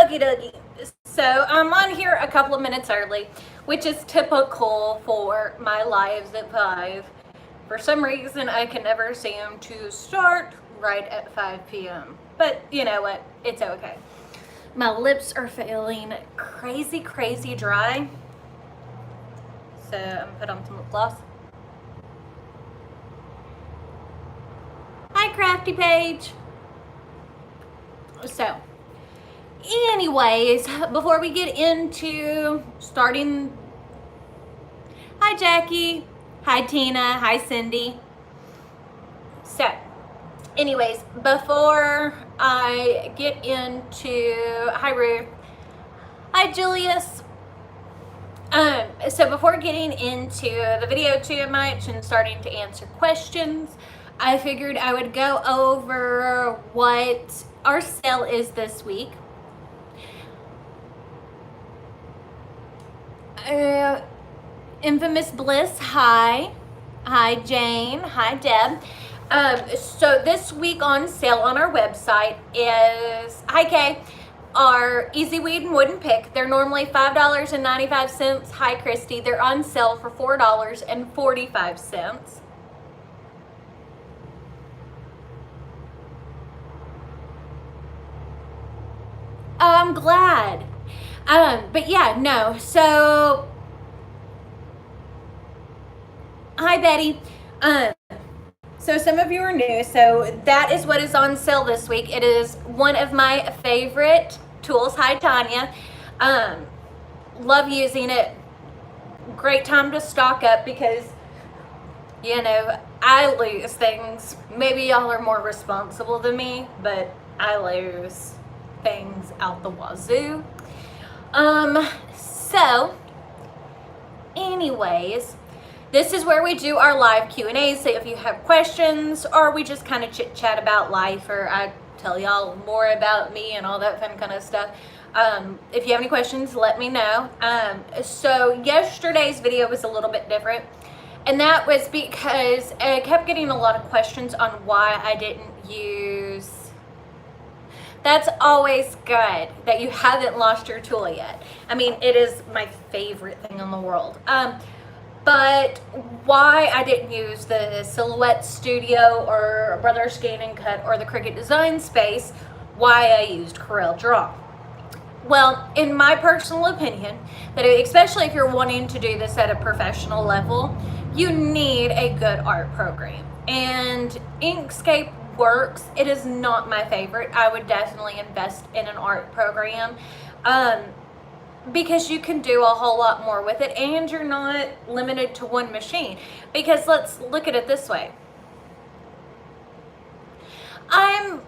Okie dokie. So I'm on here a couple of minutes early, which is typical for my lives at 5. For some reason, I can never seem to start right at 5 p.m. But you know what? It's okay. My lips are feeling crazy dry. So I'm gonna put on some lip gloss. Hi, Crafty Paige. So, anyways, before we get into starting, hi Jackie, hi Tina, hi Cindy. So, anyways, before I get into, hi Ruth, hi Julius. So before getting into the video too much and starting to answer questions, I figured I would go over what our sale is this week. Infamous Bliss, hi. Hi Jane, hi Deb. So this week on sale on our website is, hi Kay, our Easy Weed and Wooden Pick. They're normally $5.95. Hi Christy, they're on sale for $4.45. Oh, I'm glad. But yeah, no. So, hi Betty. So some of you are new. So that is what is on sale this week. It is one of my favorite tools. Hi Tanya. Love using it. Great time to stock up because, you know, I lose things. Maybe y'all are more responsible than me, but I lose things out the wazoo. So anyways, this is where we do our live Q&A. So if you have questions or we just kind of chit chat about life, or I tell y'all more about me and all that fun kind of stuff. If you have any questions, let me know. So yesterday's video was a little bit different, and that was because I kept getting a lot of questions on why I didn't use. That's always good that you haven't lost your tool yet. I mean, it is my favorite thing in the world. But why I didn't use the Silhouette Studio or Brother Scan and Cut or the Cricut Design Space, why I used Corel Draw. Well, in my personal opinion, that especially if you're wanting to do this at a professional level, you need a good art program. And Inkscape works. It is not my favorite. I would definitely invest in an art program because you can do a whole lot more with it, and you're not limited to one machine. Because let's look at it this way. I'm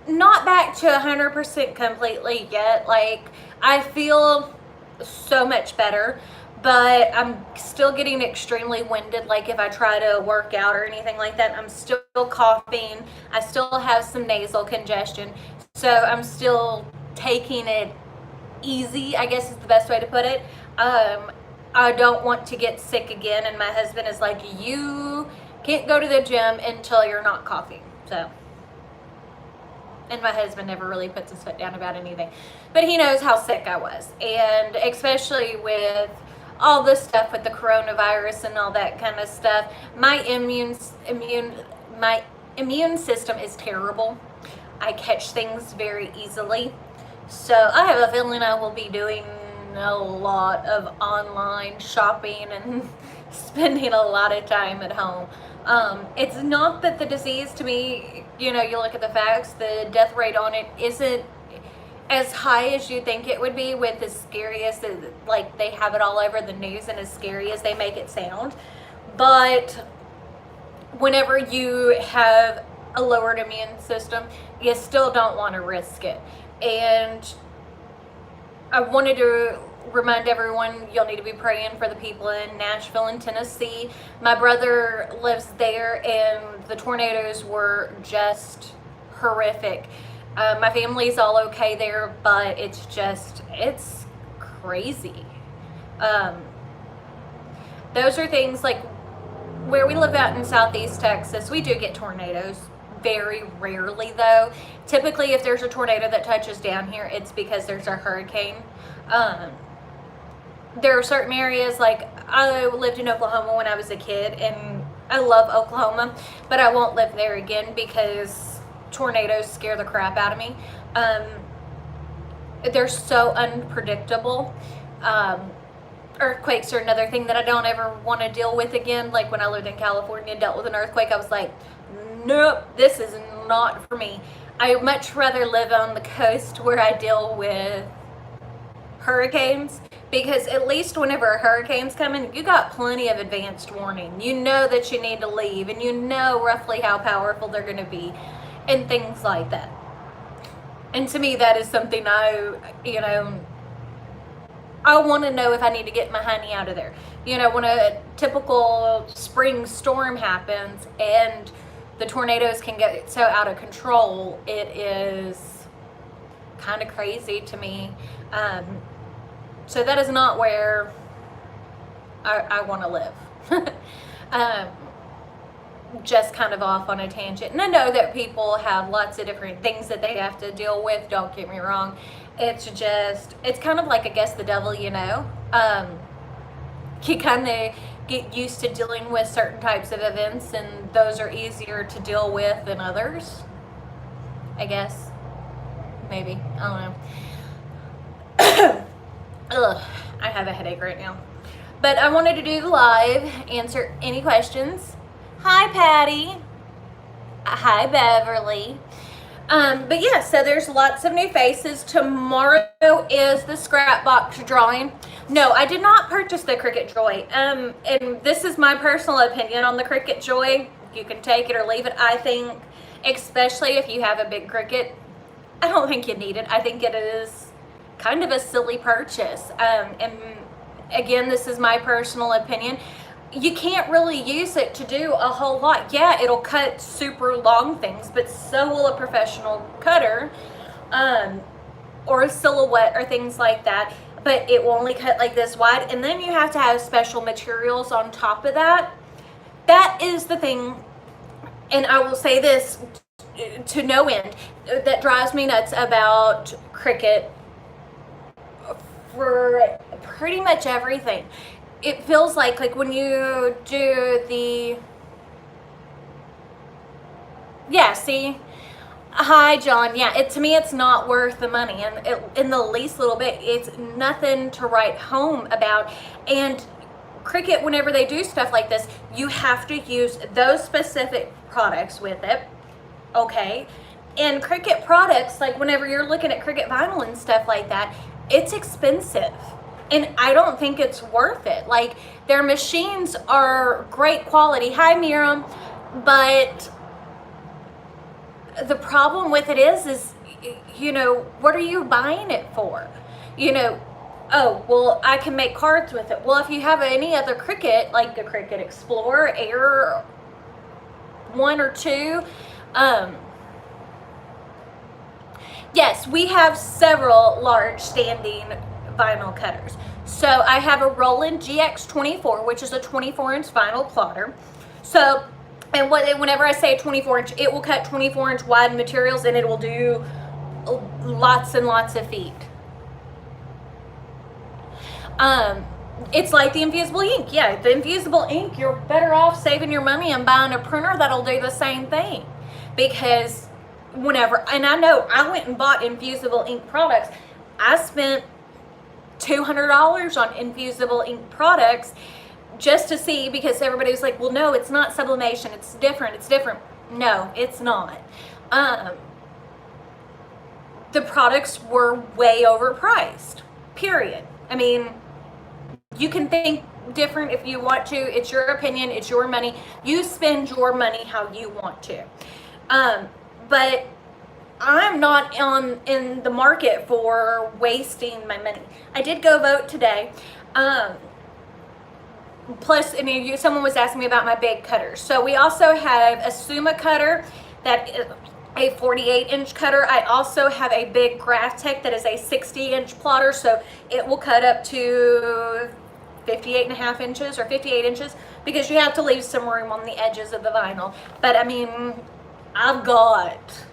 not back to 100% completely yet. Like, I feel so much better, but I'm still getting extremely winded. Like if I try to work out or anything like that, I'm still coughing. I still have some nasal congestion. So I'm still taking it easy, I guess is the best way to put it. I don't want to get sick again. And my husband is like, you can't go to the gym until you're not coughing. So, and my husband never really puts his foot down about anything, but he knows how sick I was. And especially with all this stuff with the coronavirus and all that kind of stuff, my immune system is terrible. I catch things very easily. So I have a feeling I will be doing a lot of online shopping and spending a lot of time at home. It's not that the disease, to me, you know, you look at the facts, the death rate on it isn't as high as you think it would be, with as scary as like they have it all over the news and as scary as they make it sound. But whenever you have a lowered immune system, you still don't want to risk it. And I wanted to remind everyone, you'll need to be praying for the people in Nashville and Tennessee. My brother lives there, and the tornadoes were just horrific. My family's all okay there, but it's crazy. Those are things like where we live out in Southeast Texas, we do get tornadoes, very rarely though. Typically if there's a tornado that touches down here, it's because there's a hurricane. There are certain areas, like I lived in Oklahoma when I was a kid, and I love Oklahoma, but I won't live there again because tornadoes scare the crap out of me. They're so unpredictable. Earthquakes are another thing that I don't ever want to deal with again. Like when I lived in California and dealt with an earthquake, I was like, nope, this is not for me. I would much rather live on the coast where I deal with hurricanes, because at least whenever a hurricane's coming, you got plenty of advanced warning. You know that you need to leave, and you know roughly how powerful they're going to be and things like that. And to me, that is something I want to know if I need to get my honey out of there. You know, when a typical spring storm happens and the tornadoes can get so out of control, it is kind of crazy to me. So that is not where I want to live. Just kind of off on a tangent. And I know that people have lots of different things that they have to deal with, don't get me wrong. It's kind of like, I guess, the devil, you know. You kind of get used to dealing with certain types of events, and those are easier to deal with than others, I guess. Maybe. I don't know. Ugh, I have a headache right now. But I wanted to do the live, answer any questions. Hi, Patty. Hi, Beverly. But yeah, so there's lots of new faces. Tomorrow is the scrap box drawing. No, I did not purchase the Cricut Joy. And this is my personal opinion on the Cricut Joy. You can take it or leave it. I think, especially if you have a big Cricut, I don't think you need it. I think it is kind of a silly purchase. And again, this is my personal opinion. You can't really use it to do a whole lot. Yeah, it'll cut super long things, but so will a professional cutter, or a silhouette or things like that. But it will only cut like this wide, and then you have to have special materials on top of that. That is the thing, and I will say this to no end, that drives me nuts about Cricut for pretty much everything. It feels like when you do the, yeah, see, hi John, yeah, to me it's not worth the money, and in the least little bit, it's nothing to write home about. And Cricut, whenever they do stuff like this, you have to use those specific products with it, okay? And Cricut products, like whenever you're looking at Cricut vinyl and stuff like that, it's expensive. And I don't think it's worth it. Like, their machines are great quality. Hi, Miriam. But the problem with it is, you know, what are you buying it for? You know, oh, well, I can make cards with it. Well, if you have any other Cricut, like a Cricut Explorer, Air 1 or 2, yes, we have several large standing vinyl cutters. So I have a Roland GX24, which is a 24-inch vinyl plotter. So, and whenever I say 24-inch, it will cut 24-inch wide materials, and it will do lots and lots of feet. It's like the infusible ink. Yeah, the infusible ink, you're better off saving your money and buying a printer that'll do the same thing. Because whenever, and I know I went and bought infusible ink products, I spent $200 on infusible ink products just to see, because everybody was like, well, no, it's not sublimation, it's different. No, it's not. The products were way overpriced, period. I mean, you can think different if you want to. It's your opinion, it's your money. You spend your money how you want to. But I'm not in the market for wasting my money. I did go vote today. Plus, someone was asking me about my big cutters. So we also have a Suma cutter that is a 48-inch cutter. I also have a big Graph Tech that is a 60-inch plotter. So it will cut up to 58.5 inches or 58 inches, because you have to leave some room on the edges of the vinyl. But I mean, I've got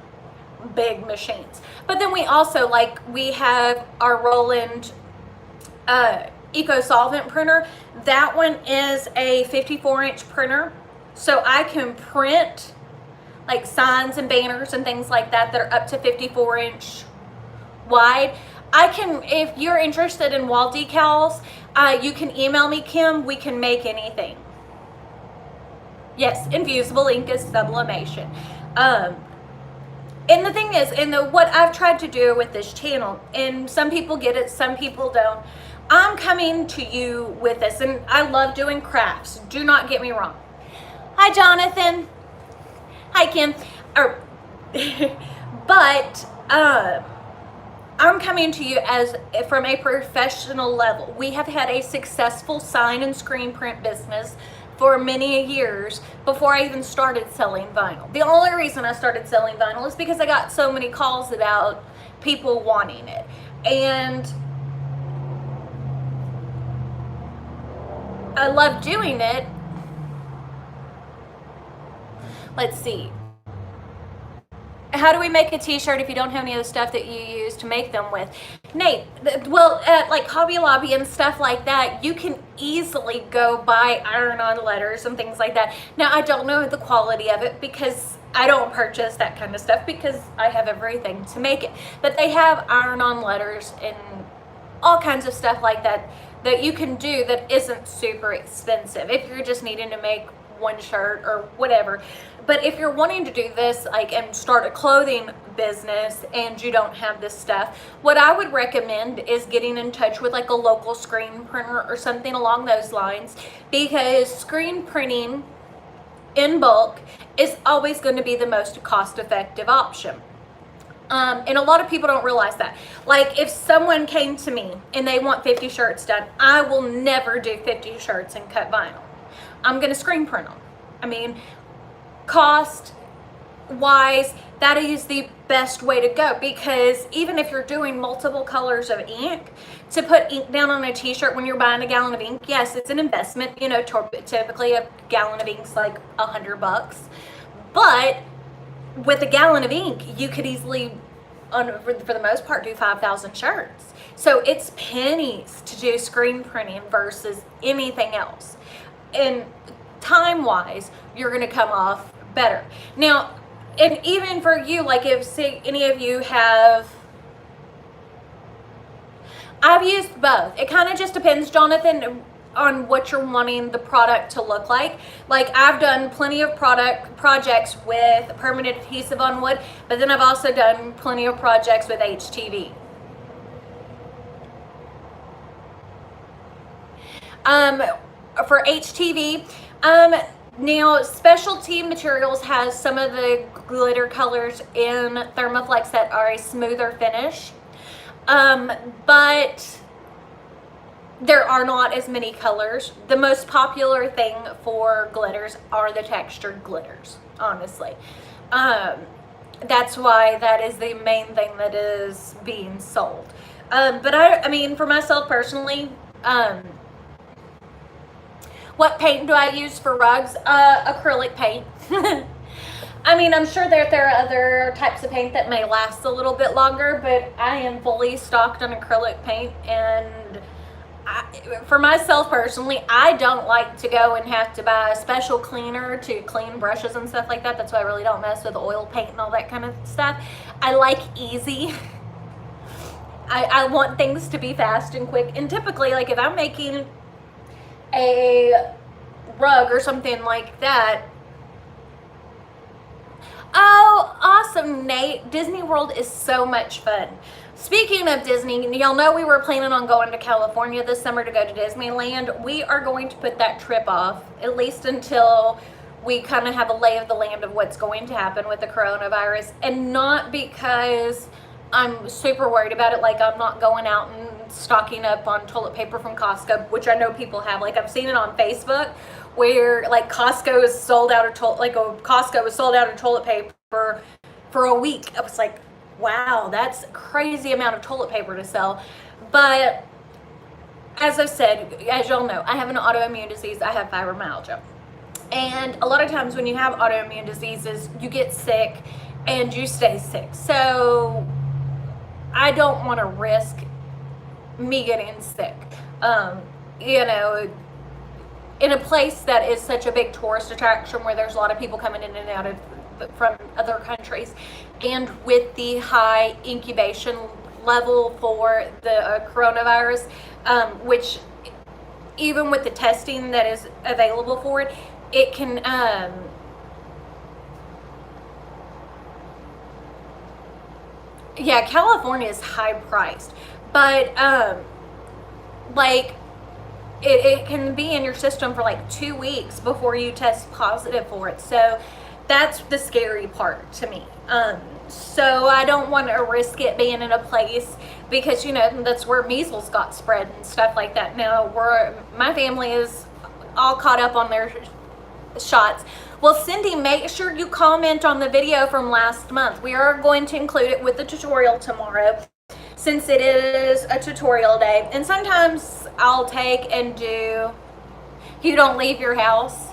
big machines. But then we also, like, we have our Roland Eco Solvent printer. That one is a 54-inch printer, so I can print like signs and banners and things like that that are up to 54-inch wide. I can, if you're interested in wall decals, you can email me, Kim. We can make anything. Yes, infusible ink is sublimation. And the thing is, what I've tried to do with this channel, and some people get it, some people don't. I'm coming to you with this, and I love doing crafts. Do not get me wrong. Hi, Jonathan. Hi, Kim. But I'm coming to you from a professional level. We have had a successful sign and screen print business for many years before I even started selling vinyl. The only reason I started selling vinyl is because I got so many calls about people wanting it. And I love doing it. Let's see. How do we make a t-shirt if you don't have any of the stuff that you use to make them with? Nate, well, at like Hobby Lobby and stuff like that, you can easily go buy iron-on letters and things like that. Now, I don't know the quality of it because I don't purchase that kind of stuff because I have everything to make it. But they have iron-on letters and all kinds of stuff like that that you can do that isn't super expensive if you're just needing to make one shirt or whatever. But if you're wanting to do this, like, and start a clothing business and you don't have this stuff, what I would recommend is getting in touch with like a local screen printer or something along those lines, because screen printing in bulk is always going to be the most cost-effective option. And a lot of people don't realize that. Like, if someone came to me and they want 50 shirts done, I will never do 50 shirts and cut vinyl. I'm going to screen print them. I mean, cost wise, that is the best way to go, because even if you're doing multiple colors of ink, to put ink down on a t-shirt when you're buying a gallon of ink, yes, it's an investment. You know, typically a gallon of ink's like $100, but with a gallon of ink, you could easily, for the most part, do 5,000 shirts. So it's pennies to do screen printing versus anything else. And time-wise, you're going to come off better. Now, and even for you, like if, say, any of you have, I've used both. It kind of just depends, Jonathan, on what you're wanting the product to look like. Like, I've done plenty of projects with permanent adhesive on wood, but then I've also done plenty of projects with HTV. For HTV, now Specialty Materials has some of the glitter colors in Thermoflex that are a smoother finish, but there are not as many colors. The most popular thing for glitters are the textured glitters, honestly. That's why that is the main thing that is being sold. But I mean, for myself personally, what paint do I use for rugs? Acrylic paint. I mean, I'm sure that there are other types of paint that may last a little bit longer, but I am fully stocked on acrylic paint. And for myself personally, I don't like to go and have to buy a special cleaner to clean brushes and stuff like that. That's why I really don't mess with oil paint and all that kind of stuff. I like easy. I want things to be fast and quick. And typically, like if I'm making a rug or something like that. Oh, awesome, Nate. Disney World is so much fun. Speaking of Disney, y'all know we were planning on going to California this summer to go to Disneyland. We are going to put that trip off, at least until we kind of have a lay of the land of what's going to happen with the coronavirus. And not because I'm super worried about it, like I'm not going out and stocking up on toilet paper from Costco, which I know people have. Like, I've seen it on Facebook where like Costco is sold out of Costco was sold out of toilet paper for a week. I was like, wow, that's a crazy amount of toilet paper to sell. But as I've said, as y'all know, I have an autoimmune disease. I have fibromyalgia. And a lot of times when you have autoimmune diseases, you get sick and you stay sick. So I don't want to risk me getting sick. You know, in a place that is such a big tourist attraction where there's a lot of people coming in and out of from other countries, and with the high incubation level for the coronavirus, which even with the testing that is available for it, it can yeah, California is high priced, but like it can be in your system for like 2 weeks before you test positive for it. So that's the scary part to me. So I don't want to risk it being in a place, because, you know, that's where measles got spread and stuff like that. Now my family is all caught up on their shots. Well, Cindy, make sure you comment on the video from last month. We are going to include it with the tutorial tomorrow, since it is a tutorial day. And sometimes I'll take and do, you don't leave your house.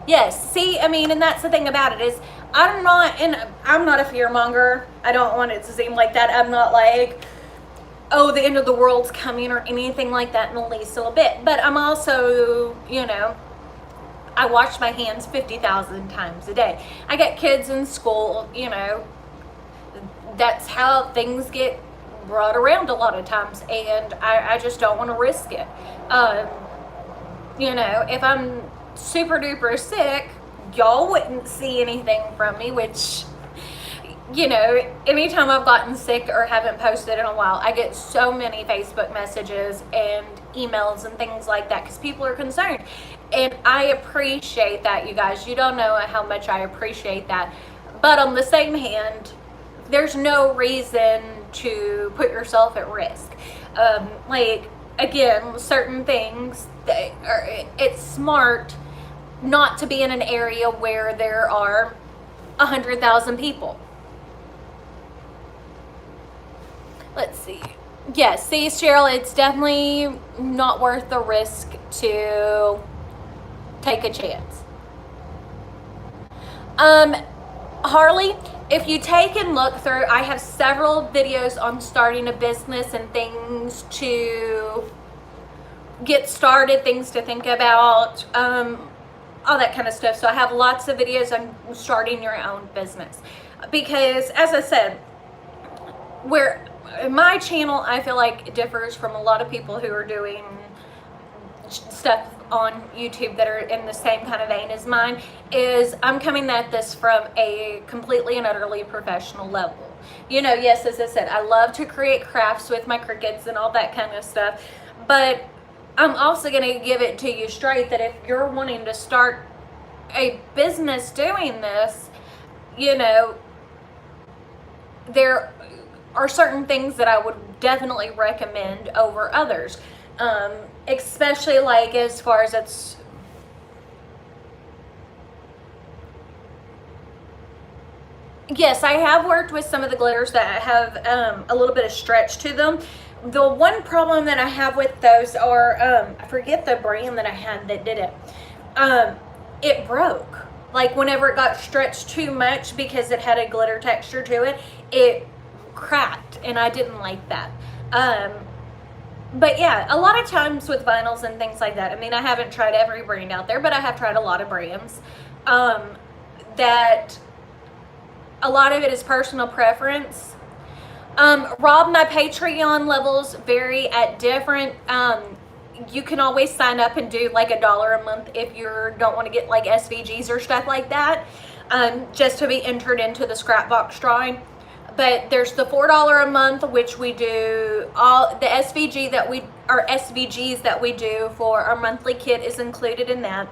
Yes, see, I mean, and that's the thing about it is, I'm not a fear monger. I don't want it to seem like that. I'm not like, oh, the end of the world's coming or anything like that in the least little bit. But I'm also, you know, I wash my hands 50,000 times a day. I got kids in school, you know, that's how things get brought around a lot of times, and I just don't want to risk it. You know, if I'm super duper sick, y'all wouldn't see anything from me, which, you know, anytime I've gotten sick or haven't posted in a while, I get so many Facebook messages and emails and things like that, because people are concerned. And I appreciate that, you guys. You don't know how much I appreciate that. But on the same hand, there's no reason to put yourself at risk. Like, again, certain things, it's smart not to be in an area where there are 100,000 people. Let's see. Yes, see, Cheryl, it's definitely not worth the risk to take a chance. Harley, if you take and look through, I have several videos on starting a business and things to get started, things to think about, all that kind of stuff. So I have lots of videos on starting your own business, because as I said, where my channel, I feel like it differs from a lot of people who are doing stuff on YouTube that are in the same kind of vein as mine, is I'm coming at this from a completely and utterly professional level. You know, yes, as I said, I love to create crafts with my Cricuts and all that kind of stuff, but I'm also going to give it to you straight that if you're wanting to start a business doing this, you know, there are certain things that I would definitely recommend over others. Especially like as far as it's, yes, I have worked with some of the glitters that have a little bit of stretch to them. The one problem that I have with those are, I forget the brand that I had that did it. It broke. Like whenever it got stretched too much because it had a glitter texture to it, it cracked, and I didn't like that. But yeah, a lot of times with vinyls and things like that, I mean, I haven't tried every brand out there, but I have tried a lot of brands. That a lot of it is personal preference. Rob, my Patreon levels vary at different, you can always sign up and do like $1 a month if you don't want to get like SVGs or stuff like that, just to be entered into the scrap box drawing. But there's the $4 a month, which we do all the SVGs that we do for our monthly kit is included in that.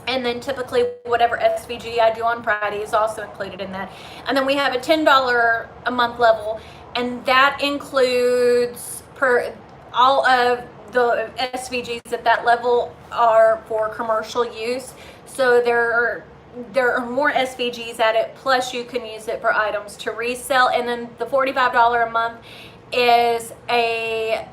And then typically whatever SVG I do on Friday is also included in that. And then we have a $10 a month level, and that includes all of the SVGs at that level are for commercial use. So there are more SVGs at it, plus you can use it for items to resell. And then the $45 a month is a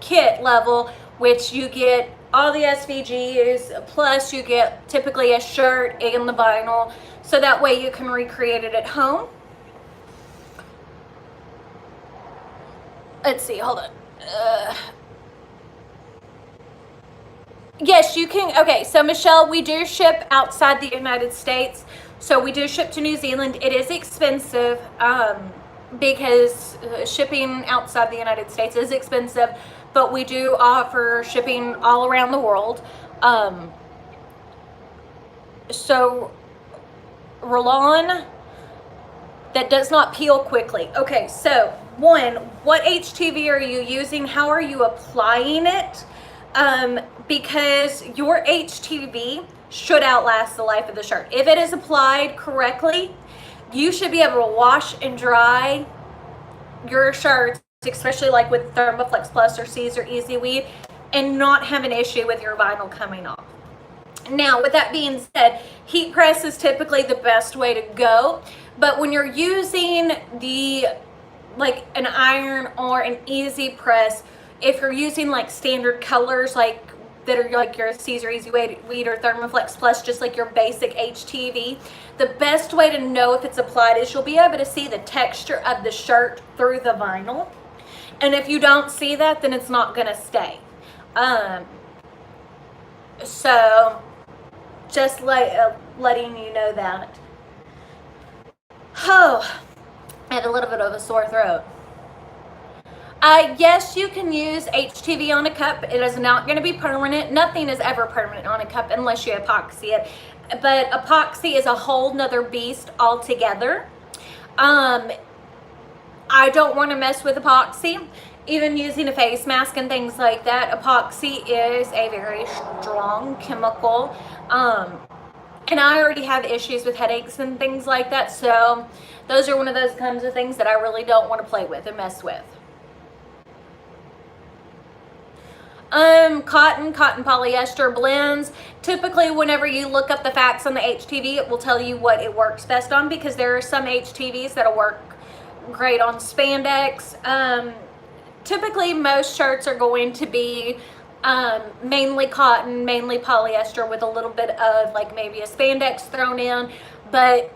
kit level, which you get all the SVGs, plus you get typically a shirt and the vinyl, so that way you can recreate it at home. Let's see, hold on. Yes, you can. Okay, so Michelle, we do ship outside the United States. So we do ship to New Zealand. It is expensive because shipping outside the United States is expensive, but we do offer shipping all around the world. So Rollon, that does not peel quickly. Okay, so one, what HTV are you using? How are you applying it? Because your HTV should outlast the life of the shirt. If it is applied correctly, you should be able to wash and dry your shirts, especially like with Thermoflex Plus or Caesar Easy Weed, and not have an issue with your vinyl coming off. Now, with that being said, heat press is typically the best way to go, but when you're using like an iron or an easy press, if you're using like standard colors like that are like your Caesar Easy Weed or Thermoflex Plus, just like your basic HTV, the best way to know if it's applied is you'll be able to see the texture of the shirt through the vinyl. And if you don't see that, then it's not gonna stay. So just letting you know that. Oh, I had a little bit of a sore throat. Yes, you can use HTV on a cup. It is not going to be permanent. Nothing is ever permanent on a cup unless you epoxy it. But epoxy is a whole nother beast altogether. I don't want to mess with epoxy. Even using a face mask and things like that, epoxy is a very strong chemical. And I already have issues with headaches and things like that. So those are one of those kinds of things that I really don't want to play with and mess with. Cotton polyester blends. Typically, whenever you look up the facts on the HTV, it will tell you what it works best on, because there are some HTVs that'll work great on spandex. Typically, most shirts are going to be mainly cotton, mainly polyester, with a little bit of like maybe a spandex thrown in, but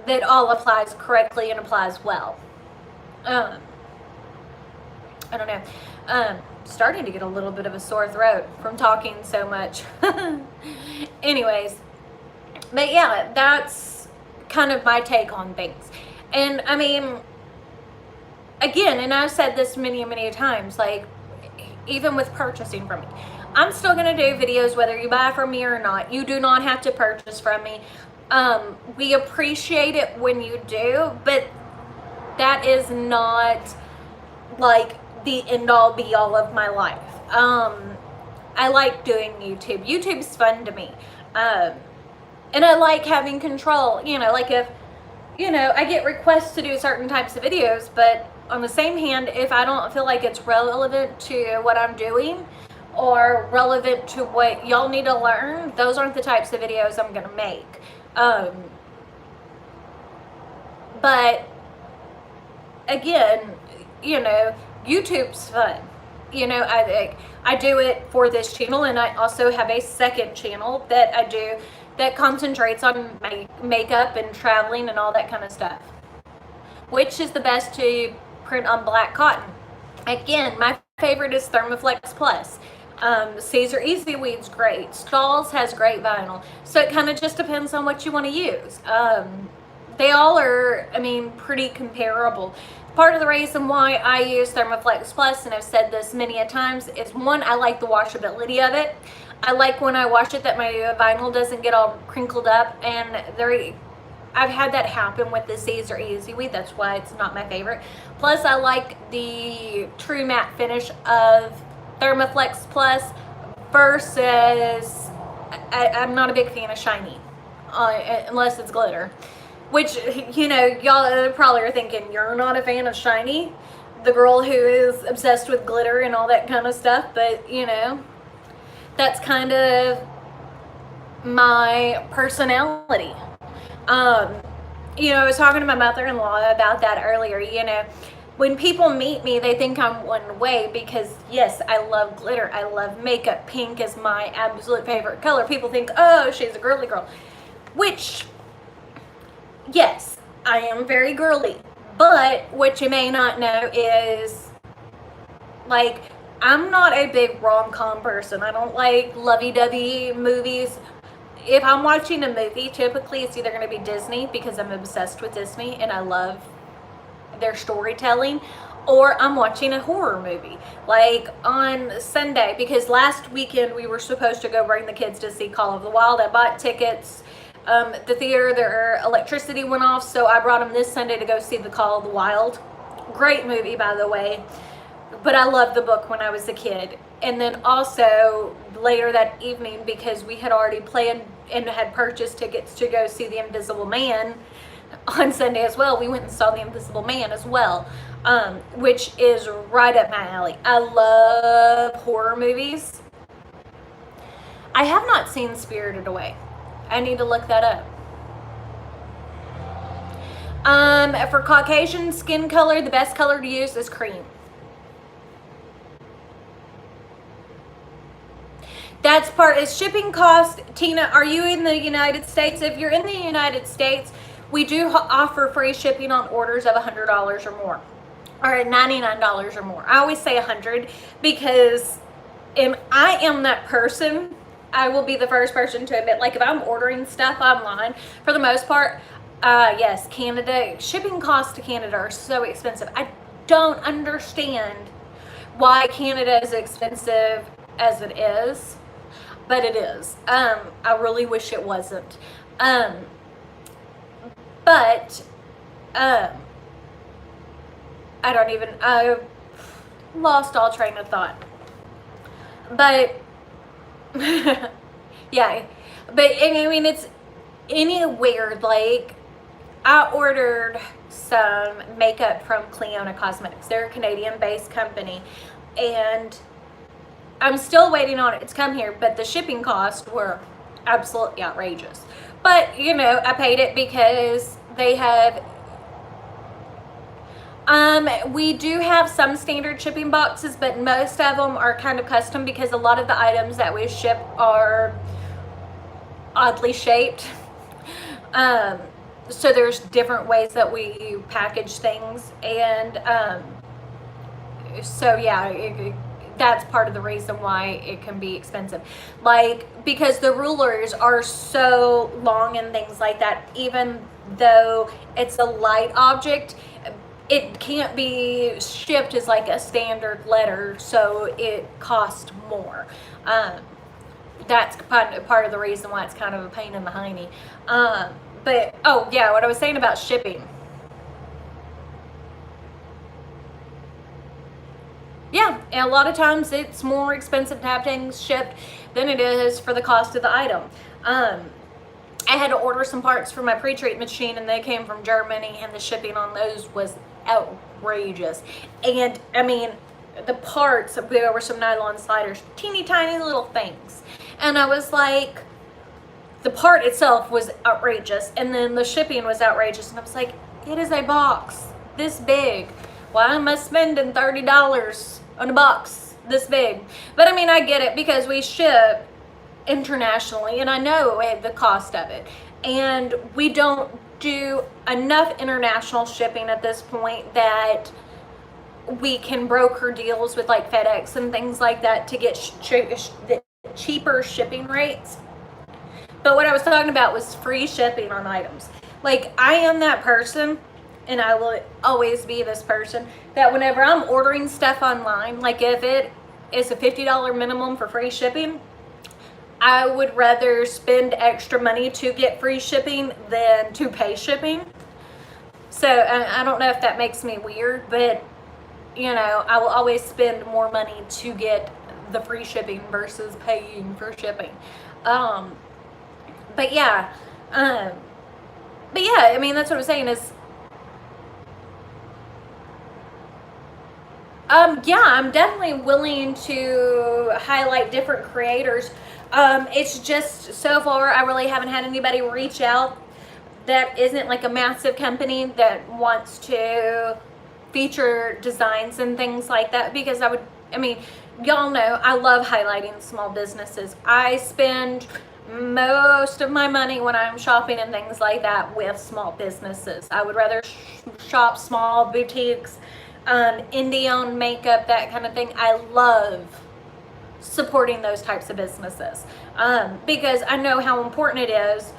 that all applies correctly and applies well. I don't know. Starting to get a little bit of a sore throat from talking so much. Anyways, but yeah, that's kind of my take on things. And I mean, again, and I've said this many times, like even with purchasing from me, I'm still gonna do videos whether you buy from me or not. You do not have to purchase from me. We appreciate it when you do, but that is not like the end-all be-all of my life. I like doing YouTube. YouTube's fun to me. And I like having control. You know, like if, you know, I get requests to do certain types of videos, but on the same hand, if I don't feel like it's relevant to what I'm doing or relevant to what y'all need to learn, those aren't the types of videos I'm gonna make. But again, you know, YouTube's fun. You know, I do it for this channel, and I also have a second channel that I do that concentrates on makeup and traveling and all that kind of stuff. Which is the best to print on black cotton? Again, my favorite is Thermoflex Plus. Caesar Easy Weed's great. Stahl's has great vinyl. So it kind of just depends on what you want to use. They all are, I mean, pretty comparable. Part of the reason why I use Thermoflex Plus, and I've said this many a times, is one, I like the washability of it. I like when I wash it that my vinyl doesn't get all crinkled up, and I've had that happen with the Caesar Easy Weed. That's why it's not my favorite. Plus, I like the true matte finish of Thermoflex Plus versus, I'm not a big fan of shiny, unless it's glitter. Which, you know, y'all probably are thinking, you're not a fan of shiny? The girl who is obsessed with glitter and all that kind of stuff. But, you know, that's kind of my personality. You know, I was talking to my mother-in-law about that earlier. You know, when people meet me, they think I'm one way because, yes, I love glitter. I love makeup. Pink is my absolute favorite color. People think, oh, she's a girly girl. Which, yes, I am very girly. But what you may not know is, like, I'm not a big rom-com person. I don't like lovey-dovey movies. If I'm watching a movie, typically it's either going to be Disney because I'm obsessed with Disney and I love their storytelling, or I'm watching a horror movie. Like on Sunday, because last weekend we were supposed to go bring the kids to see Call of the Wild. I bought tickets. The theater, their electricity went off, so I brought them this Sunday to go see the Call of the Wild. Great movie, by the way. But I loved the book when I was a kid. And then also later that evening, because we had already planned and had purchased tickets to go see The Invisible Man on Sunday as well, we went and saw The Invisible Man as well, which is right up my alley. I love horror movies. I have not seen Spirited Away. I need to look that up. For Caucasian skin color, the best color to use is cream. That's part is shipping cost. Tina, are you in the United States? If you're in the United States, we do offer free shipping on orders of $100 or more, or $99 or more. I always say 100 because I am that person. I will be the first person to admit, like if I'm ordering stuff online, for the most part, yes, Canada, shipping costs to Canada are so expensive. I don't understand why Canada is expensive as it is, but it is. I really wish it wasn't. But I lost all train of thought. But yeah, but I mean, it's anywhere. Like I ordered some makeup from Cleona Cosmetics. They're a Canadian-based company, and I'm still waiting on it to come here, but the shipping costs were absolutely outrageous. But, you know, I paid it because they have, we do have some standard shipping boxes, but most of them are kind of custom because a lot of the items that we ship are oddly shaped. So there's different ways that we package things, and so yeah, that's part of the reason why it can be expensive. Like, because the rulers are so long and things like that, even though it's a light object, it can't be shipped as like a standard letter, so it costs more. That's part of the reason why it's kind of a pain in the hiney. But, oh yeah, what I was saying about shipping. Yeah, and a lot of times it's more expensive to have things shipped than it is for the cost of the item. I had to order some parts for my pre-treat machine, and they came from Germany, and the shipping on those was outrageous. And I mean, the parts, there were some nylon sliders, teeny tiny little things. And I was like, the part itself was outrageous, and then the shipping was outrageous. And I was like, it is a box this big. Why am I spending $30 on a box this big? But I mean, I get it because we ship internationally, and I know the cost of it. And we don't do enough international shipping at this point that we can broker deals with like FedEx and things like that to get the cheaper shipping rates. But what I was talking about was free shipping on items. Like, I am that person, and I will always be this person, that whenever I'm ordering stuff online, like if it is a $50 minimum for free shipping, I would rather spend extra money to get free shipping than to pay shipping. So I don't know if that makes me weird, but you know, I will always spend more money to get the free shipping versus paying for shipping. But yeah, I mean, that's what I'm saying is, yeah, I'm definitely willing to highlight different creators. It's just so far I really haven't had anybody reach out that isn't like a massive company that wants to feature designs and things like that, because I mean, y'all know I love highlighting small businesses. I spend most of my money when I'm shopping and things like that with small businesses. I would rather shop small boutiques, indie-owned makeup, that kind of thing. I love supporting those types of businesses, because I know how important it is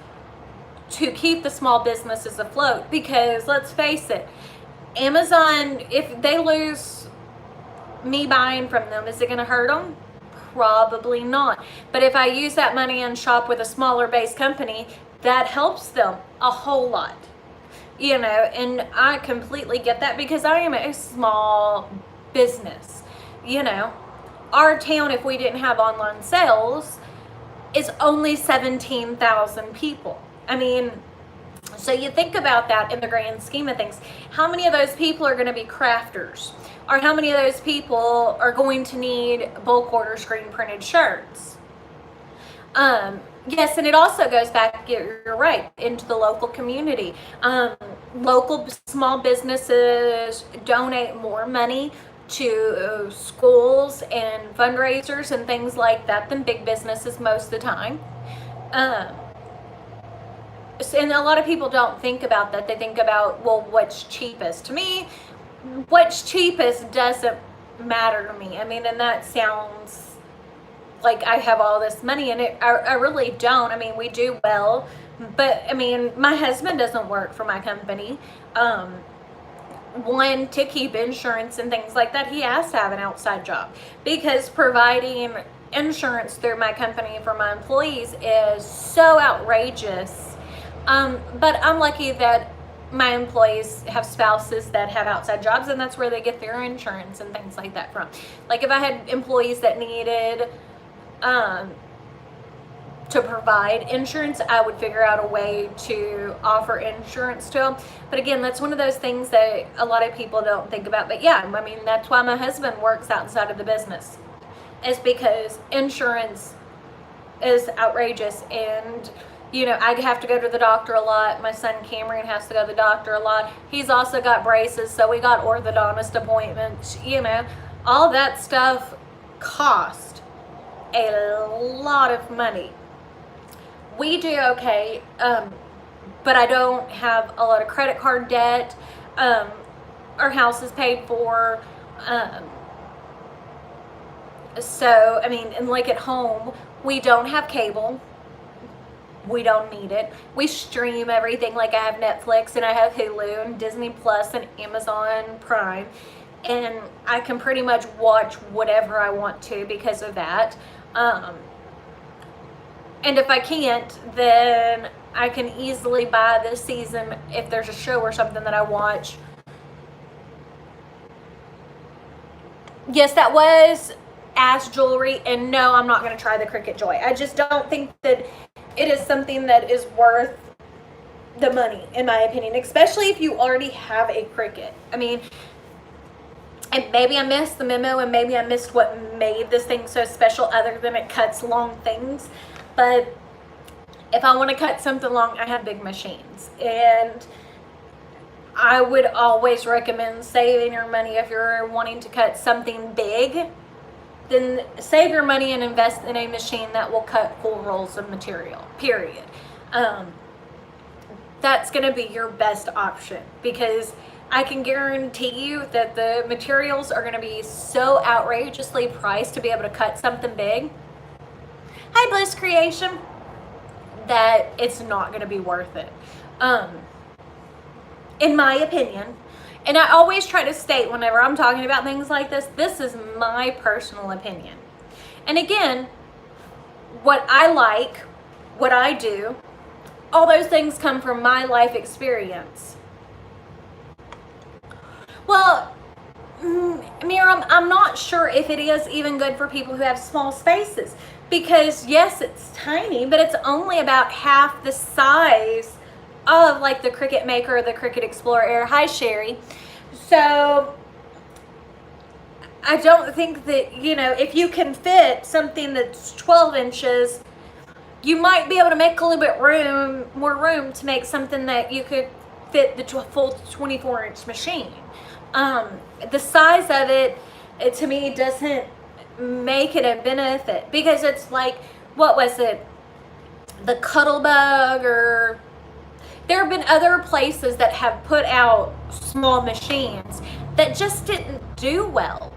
to keep the small businesses afloat. Because let's face it, Amazon, if they lose me buying from them, is it going to hurt them? Probably not. But if I use that money and shop with a smaller base company, that helps them a whole lot, you know. And I completely get that, because I am a small business, you know. Our town, if we didn't have online sales, is only 17,000 people. I mean, so you think about that in the grand scheme of things. How many of those people are going to be crafters? Or how many of those people are going to need bulk order screen printed shirts? Yes, and it also goes back, you're right, into the local community. Local small businesses donate more money to schools and fundraisers and things like that than big businesses most of the time. And a lot of people don't think about that. They think about, well, what's cheapest? To me, what's cheapest doesn't matter to me. I mean, and that sounds like I have all this money, and I really don't. I mean, we do well, but I mean, my husband doesn't work for my company. One, to keep insurance and things like that, he has to have an outside job, because providing insurance through my company for my employees is so outrageous. But I'm lucky that my employees have spouses that have outside jobs, and that's where they get their insurance and things like that from. Like if I had employees that needed to provide insurance, I would figure out a way to offer insurance to them. But again, that's one of those things that a lot of people don't think about. But yeah, I mean, that's why my husband works outside of the business, is because insurance is outrageous. And you know, I have to go to the doctor a lot. My son Cameron has to go to the doctor a lot. He's also got braces, so we got orthodontist appointments. You know, all that stuff cost a lot of money. We do okay, but I don't have a lot of credit card debt. Our house is paid for. So, I mean, and like at home, we don't have cable. We don't need it. We stream everything. Like I have Netflix and I have Hulu and Disney Plus and Amazon Prime, and I can pretty much watch whatever I want to because of that. And if I can't, then I can easily buy this season if there's a show or something that I watch. Yes, that was ass jewelry, and no, I'm not going to try the Cricut Joy. I just don't think that it is something that is worth the money, in my opinion, especially if you already have a Cricut. I mean, and maybe I missed the memo, and maybe I missed what made this thing so special other than it cuts long things. But if I want to cut something long, I have big machines. And I would always recommend saving your money if you're wanting to cut something big. Then save your money and invest in a machine that will cut full rolls of material, period. That's going to be your best option, because I can guarantee you that the materials are going to be so outrageously priced to be able to cut something big. Hi, Bliss Creation. That it's not going to be worth it. In my opinion. And I always try to state whenever I'm talking about things like this is my personal opinion. And again, what I like, what I do, all those things come from my life experience. Well, Miriam, I'm not sure if it is even good for people who have small spaces. Because yes, it's tiny, but it's only about half the size of like the Cricut Maker or the Cricut Explorer Air. Hi, Sherry. So I don't think that, you know, if you can fit something that's 12 inches, you might be able to make a little bit more room to make something that you could fit the full 24-inch machine. The size of it, to me, doesn't make it a benefit, because it's like, what was it? The Cuttlebug, or there have been other places that have put out small machines that just didn't do well.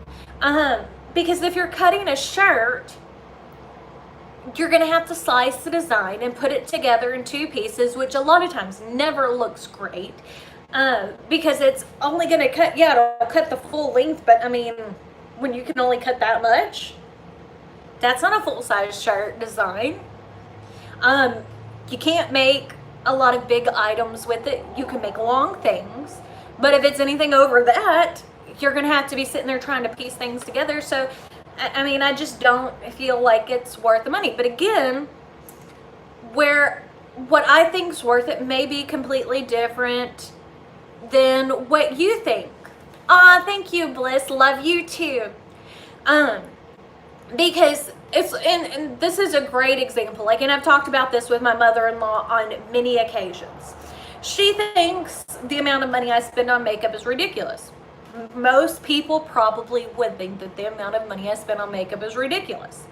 Because if you're cutting a shirt, you're going to have to slice the design and put it together in 2 pieces, which a lot of times never looks great, because it's only going to cut, yeah, it'll cut the full length, but I mean, when you can only cut that much, that's not a full-size shirt design. You can't make a lot of big items with it. You can make long things, but if it's anything over that, you're going to have to be sitting there trying to piece things together. So I mean, I just don't feel like it's worth the money. But again, what I think's worth it may be completely different than what you think. Aw, thank you, Bliss. Love you too. Because it's, and this is a great example. Like, and I've talked about this with my mother-in-law on many occasions. She thinks the amount of money I spend on makeup is ridiculous. Most people probably would think that the amount of money I spend on makeup is ridiculous.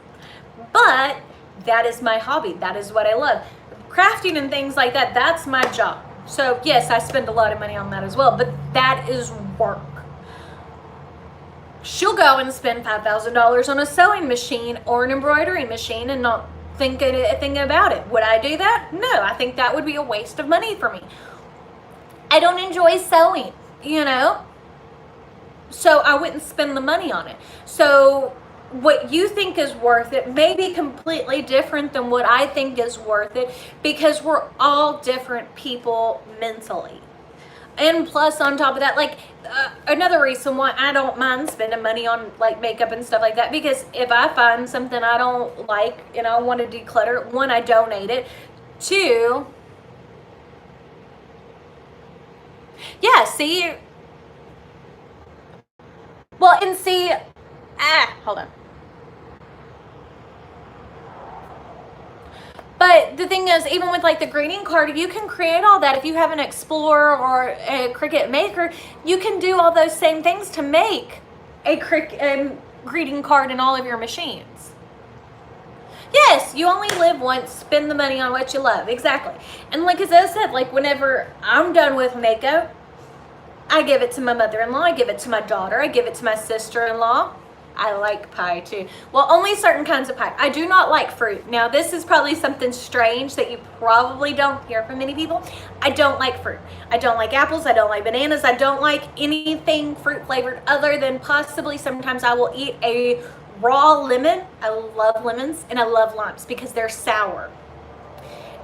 But that is my hobby. That is what I love. Crafting and things like that, that's my job. So yes, I spend a lot of money on that as well, but that is work. She'll go and spend $5,000 on a sewing machine or an embroidery machine and not think anything about it. Would I do that? No, I think that would be a waste of money for me. I don't enjoy sewing, you know? So I wouldn't spend the money on it. So what you think is worth it may be completely different than what I think is worth it, because we're all different people mentally. And plus, on top of that, like, another reason why I don't mind spending money on like makeup and stuff like that, because if I find something I don't like and I want to declutter it, 1, I donate it. 2, yeah, see, well, and see, hold on. But the thing is, even with like the greeting card, you can create all that. If you have an Explorer or a Cricut Maker, you can do all those same things to make a greeting card in all of your machines. Yes, you only live once. Spend the money on what you love. Exactly. And like, as I said, like, whenever I'm done with makeup, I give it to my mother-in-law, I give it to my daughter, I give it to my sister-in-law. I like pie too. Well, only certain kinds of pie. I do not like fruit. Now, this is probably something strange that you probably don't hear from many people. I don't like fruit. I don't like apples. I don't like bananas. I don't like anything fruit flavored, other than possibly sometimes I will eat a raw lemon. I love lemons, and I love limes because they're sour.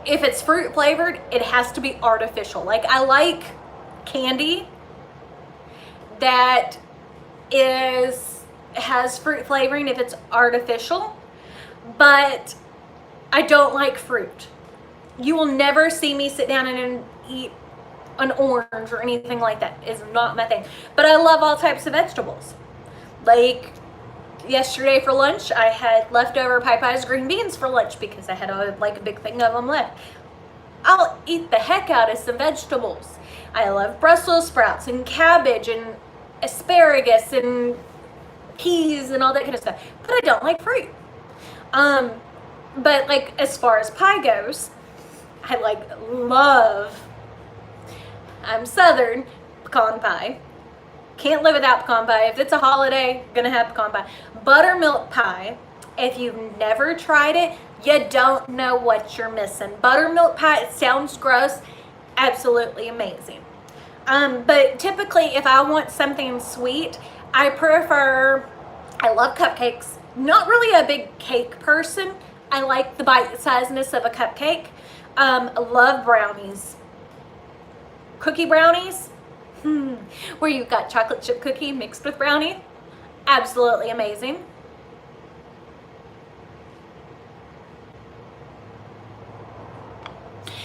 If it's fruit flavored, it has to be artificial. Like, I like candy that has fruit flavoring if it's artificial, but I don't like fruit. You will never see me sit down and eat an orange or anything like that. It's not my thing. But I love all types of vegetables. Like yesterday for lunch, I had leftover Popeye's green beans for lunch because I had a big thing of them left. I'll eat the heck out of some vegetables. I love Brussels sprouts and cabbage and asparagus and peas and all that kind of stuff, but I don't like fruit. But like, as far as pie goes, I I'm Southern, pecan pie. Can't live without pecan pie. If it's a holiday, gonna have pecan pie. Buttermilk pie, if you've never tried it, you don't know what you're missing. Buttermilk pie, it sounds gross, absolutely amazing. But typically, if I want something sweet, I love cupcakes. Not really a big cake person. I like the bite-sizedness of a cupcake. I love brownies. Cookie brownies, where you've got chocolate chip cookie mixed with brownie. Absolutely amazing.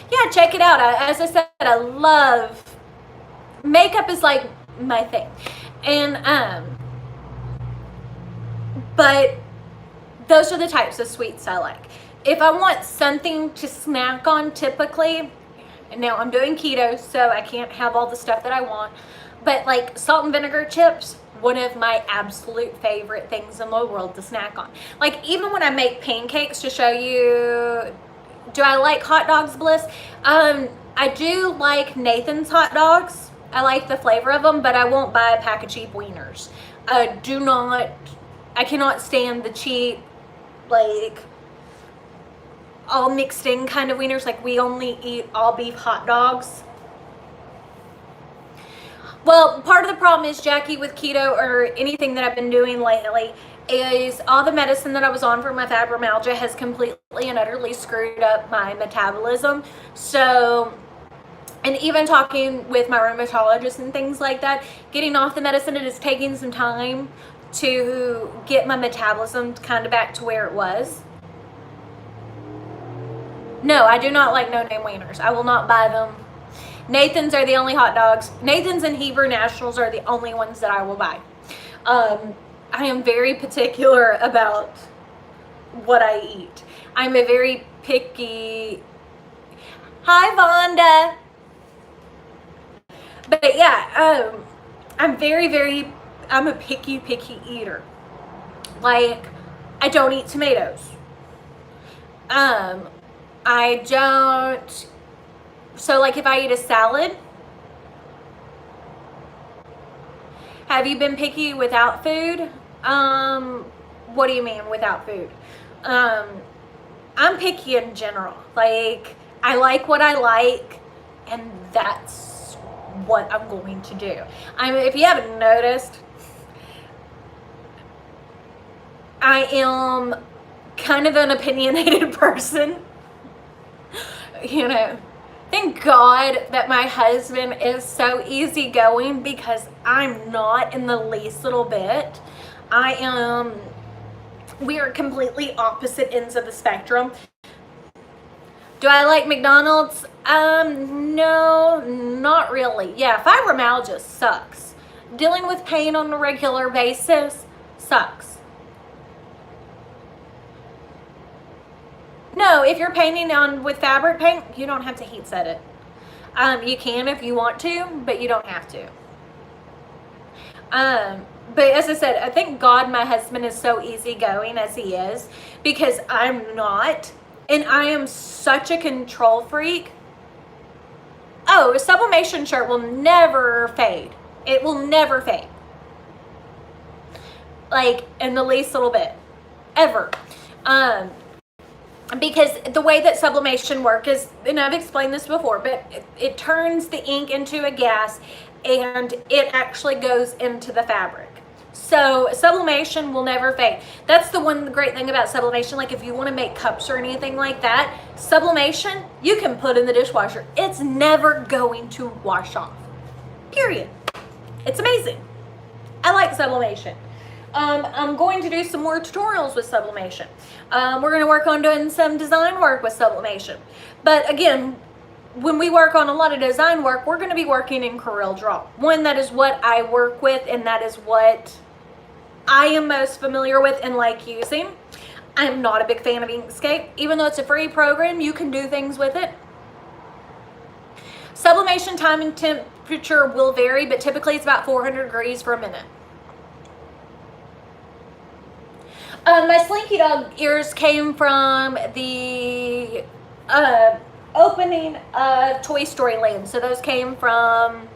Yeah, check it out. As I said, I love makeup is like my thing. And but those are the types of sweets I like. If I want something to snack on, typically, and now I'm doing keto, so I can't have all the stuff that I want, But like salt and vinegar chips, one of my absolute favorite things in the world to snack on. Like even when I make pancakes, to show you, do I like hot dogs, Bliss? I do like Nathan's hot dogs. I like the flavor of them, but I won't buy a pack of cheap wieners. I cannot stand the cheap, like all mixed in kind of wieners. Like we only eat all beef hot dogs. Well, part of the problem is, Jackie, with keto or anything that I've been doing lately is all the medicine that I was on for my fibromyalgia has completely and utterly screwed up my metabolism. So, and even talking with my rheumatologist and things like that, getting off the medicine, it is taking some time to get my metabolism kind of back to where it was. No, I do not like no-name wieners. I will not buy them. Nathan's are the only hot dogs. Nathan's and Hebrew Nationals are the only ones that I will buy. I am very particular about what I eat. I'm a very picky... Hi, Vonda! But yeah, I'm I'm a picky eater. Like, I don't eat tomatoes. I don't... So like if I eat a salad, have you been picky without food? What do you mean without food? I'm picky in general. Like I like what I like, and that's what I'm going to do. If you haven't noticed, I am kind of an opinionated person. You know, thank God that my husband is so easygoing, because I'm not in the least little bit. We are completely opposite ends of the spectrum. Do I like McDonald's? No, not really. Yeah, fibromyalgia sucks. Dealing with pain on a regular basis sucks. No, if you're painting on with fabric paint, you don't have to heat set it. You can if you want to, but you don't have to. But as I said, I thank God my husband is so easygoing as he is, because I'm not, and I am such a control freak. Oh, a sublimation shirt will never fade. It will never fade. Like in the least little bit, ever. Because the way that sublimation works is, and I've explained this before, but it turns the ink into a gas, and it actually goes into the fabric. So sublimation will never fade. That's the one great thing about sublimation. Like if you want to make cups or anything like that, sublimation, you can put in the dishwasher. It's never going to wash off. Period. It's amazing. I like sublimation. I'm going to do some more tutorials with sublimation. We're going to work on doing some design work with sublimation. But again, when we work on a lot of design work, we're going to be working in Corel Draw. One, that is what I work with, and that is what I am most familiar with and like using. I'm not a big fan of Inkscape. Even though it's a free program, you can do things with it. Sublimation time and temperature will vary, but typically it's about 400 degrees for a minute. My Slinky Dog ears came from the opening of Toy Story Land. So those came from,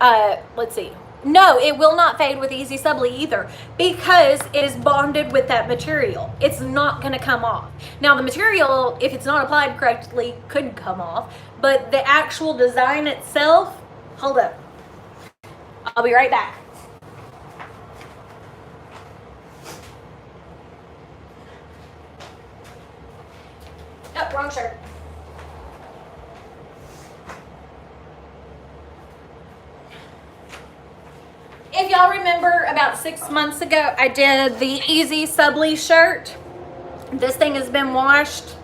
let's see. No, it will not fade with Easy Subli either, because it is bonded with that material. It's not going to come off. Now the material, if it's not applied correctly, could come off, but the actual design itself, hold up. I'll be right back. Oh, wrong shirt. If y'all remember, about 6 months ago, I did the Easy Subli shirt. This thing has been washed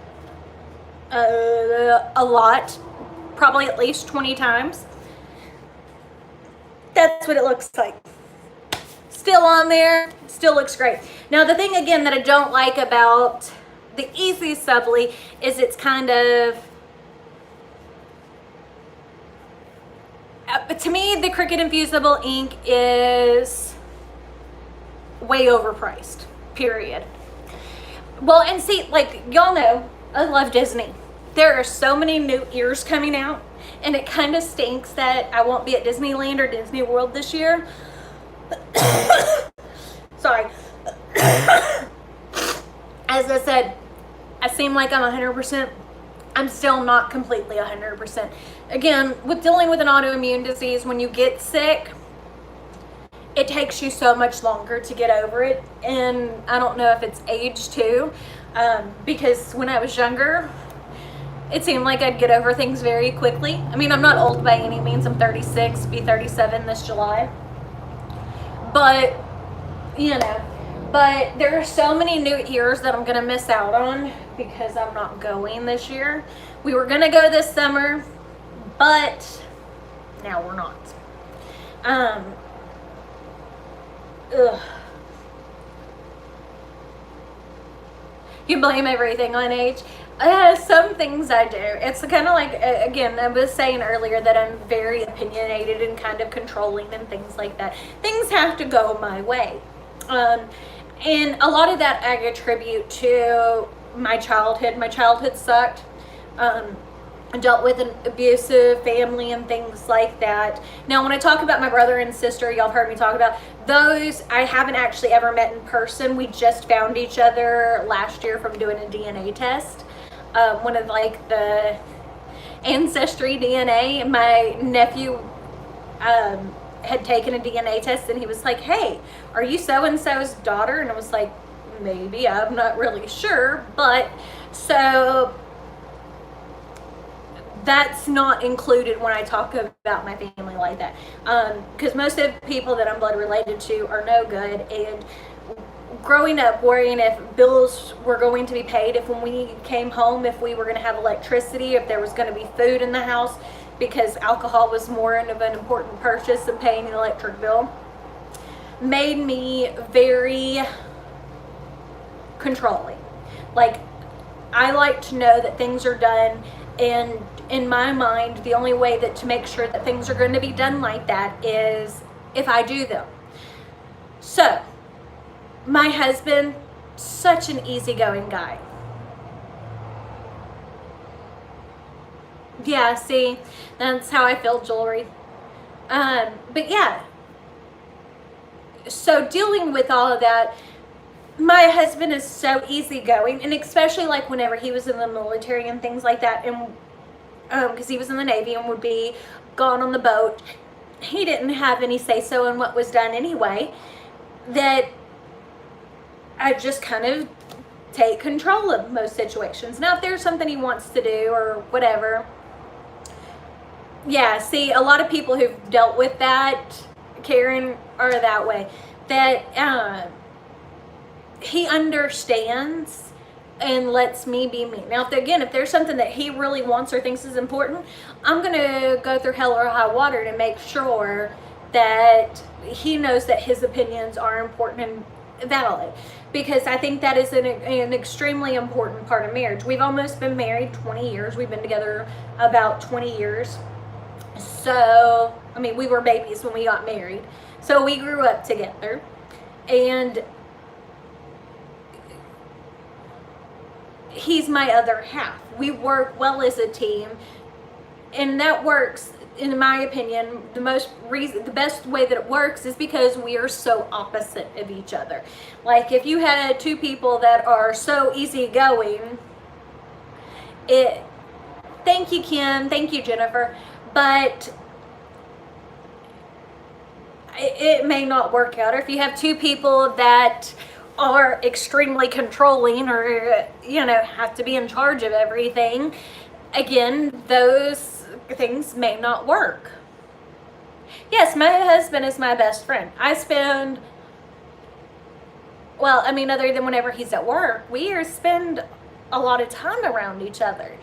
a lot, probably at least 20 times. That's what it looks like. Still on there, still looks great. Now the thing again that I don't like about the Easy Subli is it's kind of, to me, the Cricut Infusible ink is way overpriced, period. Well, and see, like, y'all know, I love Disney. There are so many new ears coming out, and it kind of stinks that I won't be at Disneyland or Disney World this year. Sorry. As I said, I seem like I'm 100%. I'm still not completely 100%. Again, with dealing with an autoimmune disease, when you get sick, it takes you so much longer to get over it. And I don't know if it's age too, because when I was younger, it seemed like I'd get over things very quickly. I mean, I'm not old by any means. I'm 36, be 37 this July. But, you know, but there are so many new ears that I'm going to miss out on because I'm not going this year. We were going to go this summer, but now we're not. Ugh. You blame everything on age. Some things I do. It's kind of like, again, I was saying earlier that I'm very opinionated and kind of controlling and things like that. Things have to go my way. And a lot of that I attribute to my childhood. My childhood sucked. I dealt with an abusive family and things like that. Now, when I talk about my brother and sister, y'all have heard me talk about those. I haven't actually ever met in person. We just found each other last year from doing a DNA test. One of like the ancestry DNA. My nephew had taken a DNA test, and he was like, "Hey, are you so-and-so's daughter?" And I was like, "Maybe, I'm not really sure." But so that's not included when I talk about my family like that, because most of the people that I'm blood related to are no good. And growing up worrying if bills were going to be paid, if when we came home, if we were going to have electricity, if there was going to be food in the house, because alcohol was more of an important purchase than paying an electric bill, made me very controlling. Like, I like to know that things are done, and in my mind, the only way that to make sure that things are going to be done like that is if I do them. So, my husband, such an easygoing guy. Yeah, see, that's how I feel, jewelry. But yeah, so dealing with all of that, my husband is so easygoing, and especially like whenever he was in the military and things like that, and because he was in the Navy and would be gone on the boat, he didn't have any say-so in what was done anyway, that I just kind of take control of most situations. Now, if there's something he wants to do or whatever, yeah, see, a lot of people who've dealt with that, Karen, are that way. That he understands and lets me be me. Now, if there's something that he really wants or thinks is important, I'm going to go through hell or high water to make sure that he knows that his opinions are important and valid. Because I think that is an extremely important part of marriage. We've almost been married 20 years. We've been together about 20 years. So, I mean, we were babies when we got married. So we grew up together. And he's my other half. We work well as a team, and that works, in my opinion. The best way that it works is because we are so opposite of each other. Like, if you had two people that are so easygoing, thank you, Kim, thank you, Jennifer, but it may not work out. Or if you have two people that are extremely controlling, or have to be in charge of everything, again, those things may not work. Yes, my husband is my best friend. Other than whenever he's at work, we spend a lot of time around each other.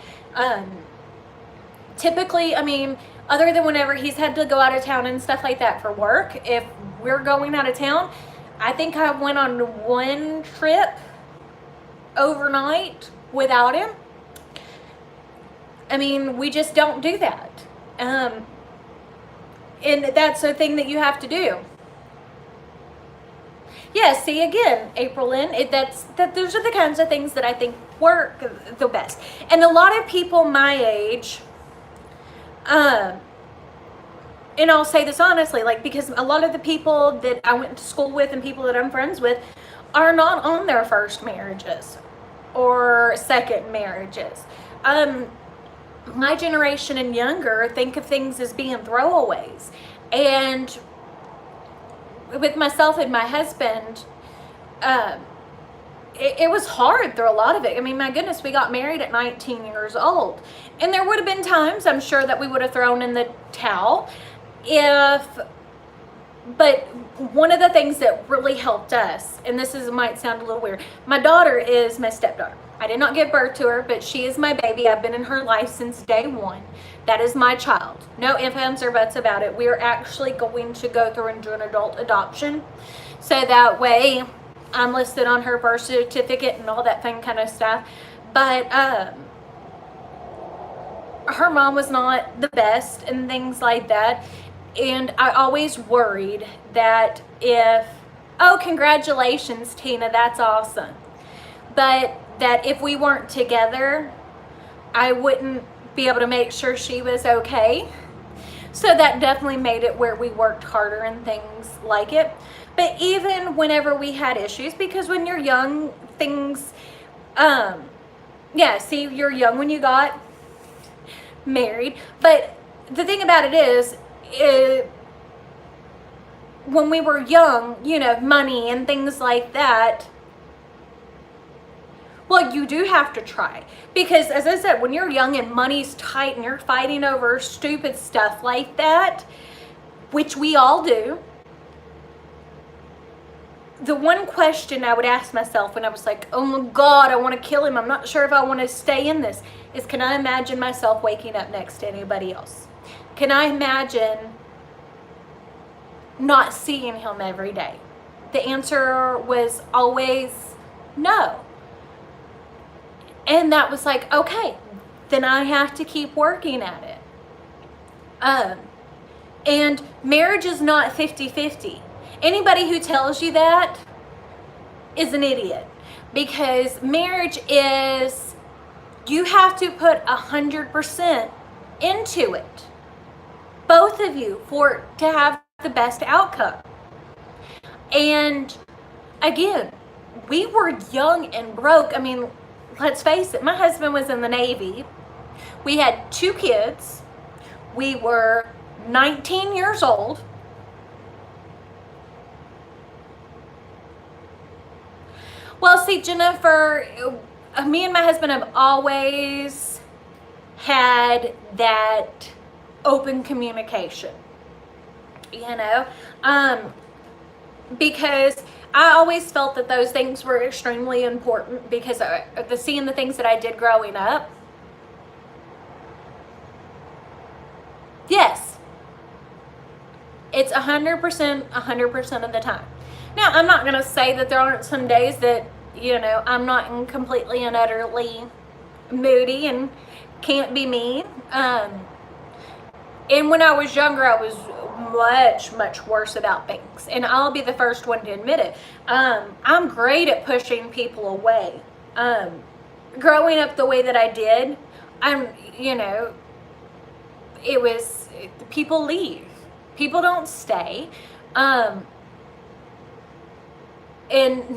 Typically, other than whenever he's had to go out of town and stuff like that for work, if we're going out of town, I think I went on one trip overnight without him. We just don't do that. And that's a thing that you have to do. Yeah, see, again, April Lynn, those are the kinds of things that I think work the best. And a lot of people my age, and I'll say this honestly, like, because a lot of the people that I went to school with and people that I'm friends with are not on their first marriages or second marriages. My generation and younger think of things as being throwaways. And with myself and my husband, it was hard through a lot of it. I mean, my goodness, we got married at 19 years old. And there would have been times, I'm sure, that we would have thrown in the towel. But one of the things that really helped us, and might sound a little weird, my daughter is my stepdaughter. I did not give birth to her, but she is my baby. I've been in her life since day one. That is my child. No ifs, ands, or buts about it. We're actually going to go through and do an adult adoption. So that way I'm listed on her birth certificate and all that fun kind of stuff. But her mom was not the best and things like that. And I always worried that congratulations, Tina, that's awesome. But that if we weren't together, I wouldn't be able to make sure she was okay. So that definitely made it where we worked harder and things like it. But even whenever we had issues, because when you're young, things, you're young when you got married. But the thing about it is, when we were young, money and things like that, well, you do have to try. Because as I said, when you're young and money's tight and you're fighting over stupid stuff like that, which we all do, the one question I would ask myself when I was like, oh my God, I want to kill him, I'm not sure if I want to stay in this, is can I imagine myself waking up next to anybody else? Can I imagine not seeing him every day? The answer was always no. And that was like, okay, then I have to keep working at it. And marriage is not 50-50. Anybody who tells you that is an idiot. Because marriage is, you have to put 100% into it. Both of you, to have the best outcome. And again, we were young and broke. I mean, let's face it, my husband was in the Navy. We had 2 kids. We were 19 years old. Well, see, Jennifer, me and my husband have always had that open communication, because I always felt that those things were extremely important, because seeing the things that I did growing up. Yes, it's 100% of the time. Now, I'm not going to say that there aren't some days that, I'm not completely and utterly moody and can't be me. And when I was younger, I was much worse about things. And I'll be the first one to admit it. I'm great at pushing people away. Growing up the way that I did, people leave. People don't stay. And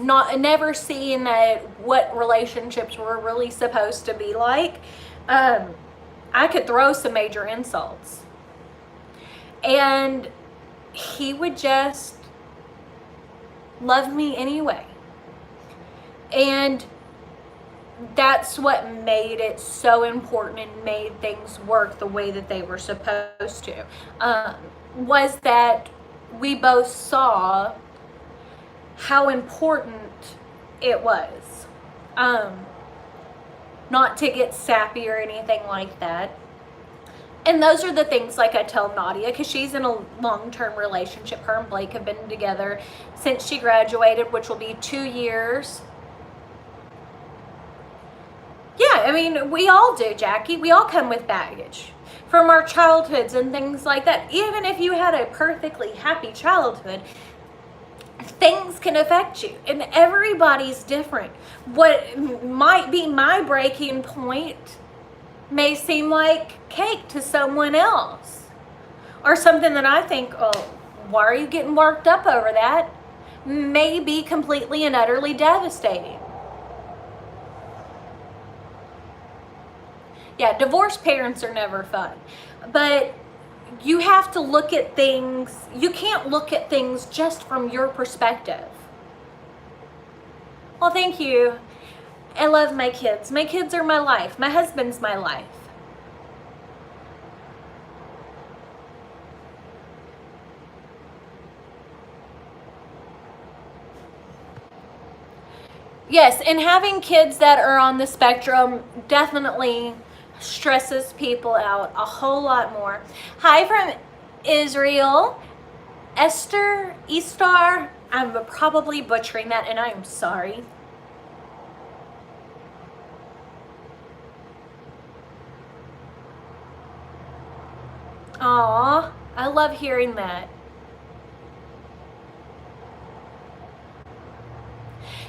never seeing what relationships were really supposed to be like. I could throw some major insults. And he would just love me anyway. And that's what made it so important and made things work the way that they were supposed to. Was that we both saw how important it was. Not to get sappy or anything like that. And those are the things, like I tell Nadia, because she's in a long-term relationship. Her and Blake have been together since she graduated, which will be 2 years. Yeah, I mean, we all do, Jackie. We all come with baggage. from our childhoods and things like that. Even if you had a perfectly happy childhood, things can affect you, and everybody's different. What might be my breaking point may seem like cake to someone else, or something that I think, oh, why are you getting worked up over that, may be completely and utterly devastating. Yeah, divorced parents are never fun, but you have to look at things, you can't look at things just from your perspective. Well, thank you. I love my kids. My kids are my life. My husband's my life. Yes, and having kids that are on the spectrum definitely stresses people out a whole lot more. Hi from Israel. Esther Estar. I'm probably butchering that, and I am sorry. Aw, I love hearing that.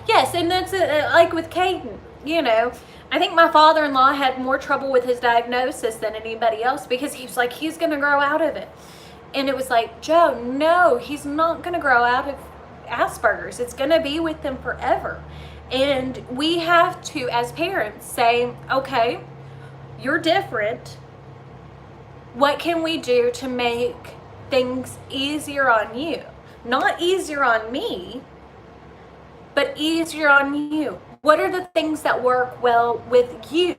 Yes, and that's like with Caden, you know, I think my father-in-law had more trouble with his diagnosis than anybody else, because he was like, he's going to grow out of it. And it was like, Joe, no, he's not going to grow out of Asperger's. It's going to be with them forever. And we have to, as parents, say, okay, you're different. What can we do to make things easier on you? Not easier on me, but easier on you. What are the things that work well with you?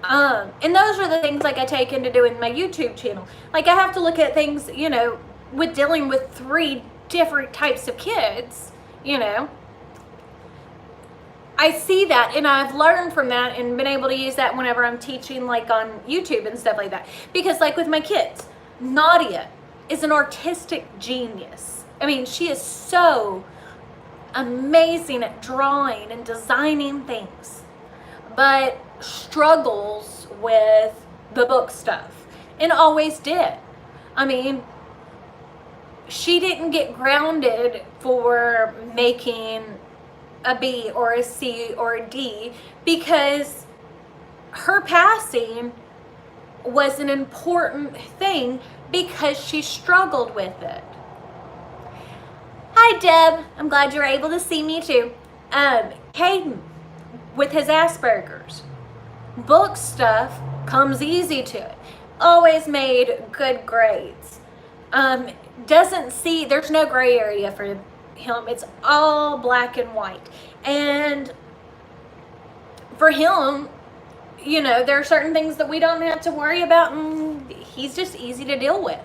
And those are the things like I take into doing my YouTube channel. Like I have to look at things, you know, with dealing with 3 different types of kids, you know. I see that, and I've learned from that and been able to use that whenever I'm teaching like on YouTube and stuff like that. Because like with my kids, Nadia is an artistic genius. I mean, she is so amazing at drawing and designing things, but struggles with the book stuff, and always did. I mean, she didn't get grounded for making a B or a C or a D, because her passing was an important thing because she struggled with it. Hi Deb, I'm glad you're able to see me too. Caden, with his Asperger's, book stuff comes easy to it. Always made good grades. Doesn't see, there's no gray area for him. It's all black and white. And for him, you know, there are certain things that we don't have to worry about, and he's just easy to deal with.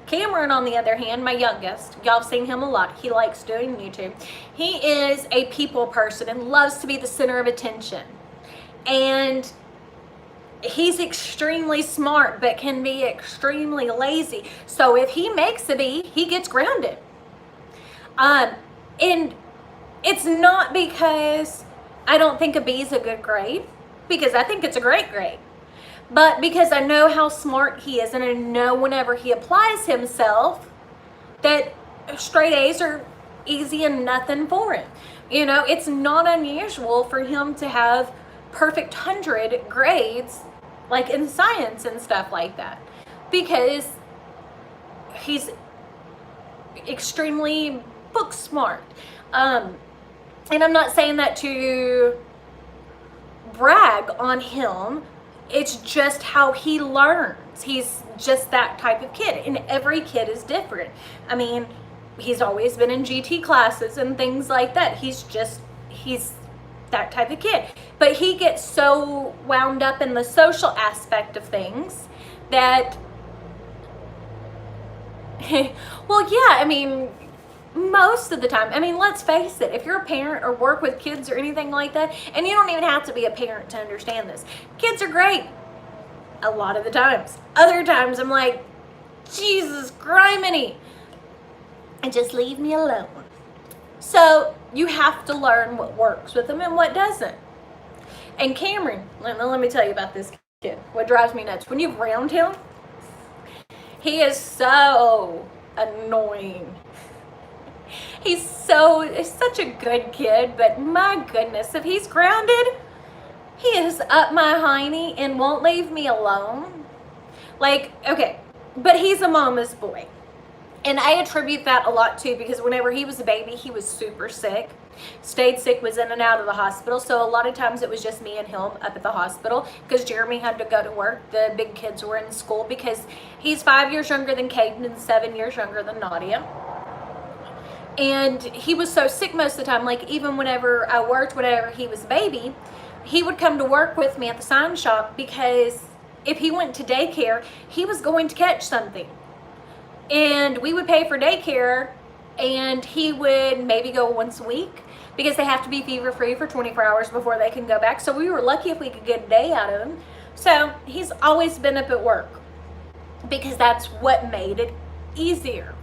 Cameron, on the other hand, my youngest, y'all have seen him a lot. He likes doing YouTube. He is a people person and loves to be the center of attention. And he's extremely smart, but can be extremely lazy. So if he makes a B, he gets grounded. And it's not because I don't think a B is a good grade, because I think it's a great grade. But because I know how smart he is, and I know whenever he applies himself that straight A's are easy and nothing for him. You know, it's not unusual for him to have perfect 100 grades, like in science and stuff like that, because he's extremely book smart. And I'm not saying that to brag on him. It's just how he learns. He's just that type of kid, and every kid is different. I mean, he's always been in GT classes and things like that. He's that type of kid. But he gets so wound up in the social aspect of things that, well, yeah, I mean, most of the time, I mean, let's face it, if you're a parent or work with kids or anything like that, and you don't even have to be a parent to understand this, kids are great a lot of the times. Other times I'm like, Jesus criminy, and just leave me alone. So you have to learn what works with them and what doesn't. And Cameron, let me tell you about this kid. What drives me nuts, when you ground him, He is so annoying. He's such a good kid, but my goodness, if he's grounded, he is up my hiney and won't leave me alone. Like, okay, but he's a mama's boy. And I attribute that a lot too, because whenever he was a baby, he was super sick. Stayed sick, was in and out of the hospital. So a lot of times it was just me and him up at the hospital because Jeremy had to go to work. The big kids were in school because he's 5 years younger than Caden and 7 years younger than Nadia. And he was so sick most of the time, like even whenever I worked, whenever he was a baby, he would come to work with me at the sign shop because if he went to daycare, he was going to catch something. And we would pay for daycare, and he would maybe go once a week because they have to be fever free for 24 hours before they can go back. So we were lucky if we could get a day out of him. So he's always been up at work because that's what made it easier.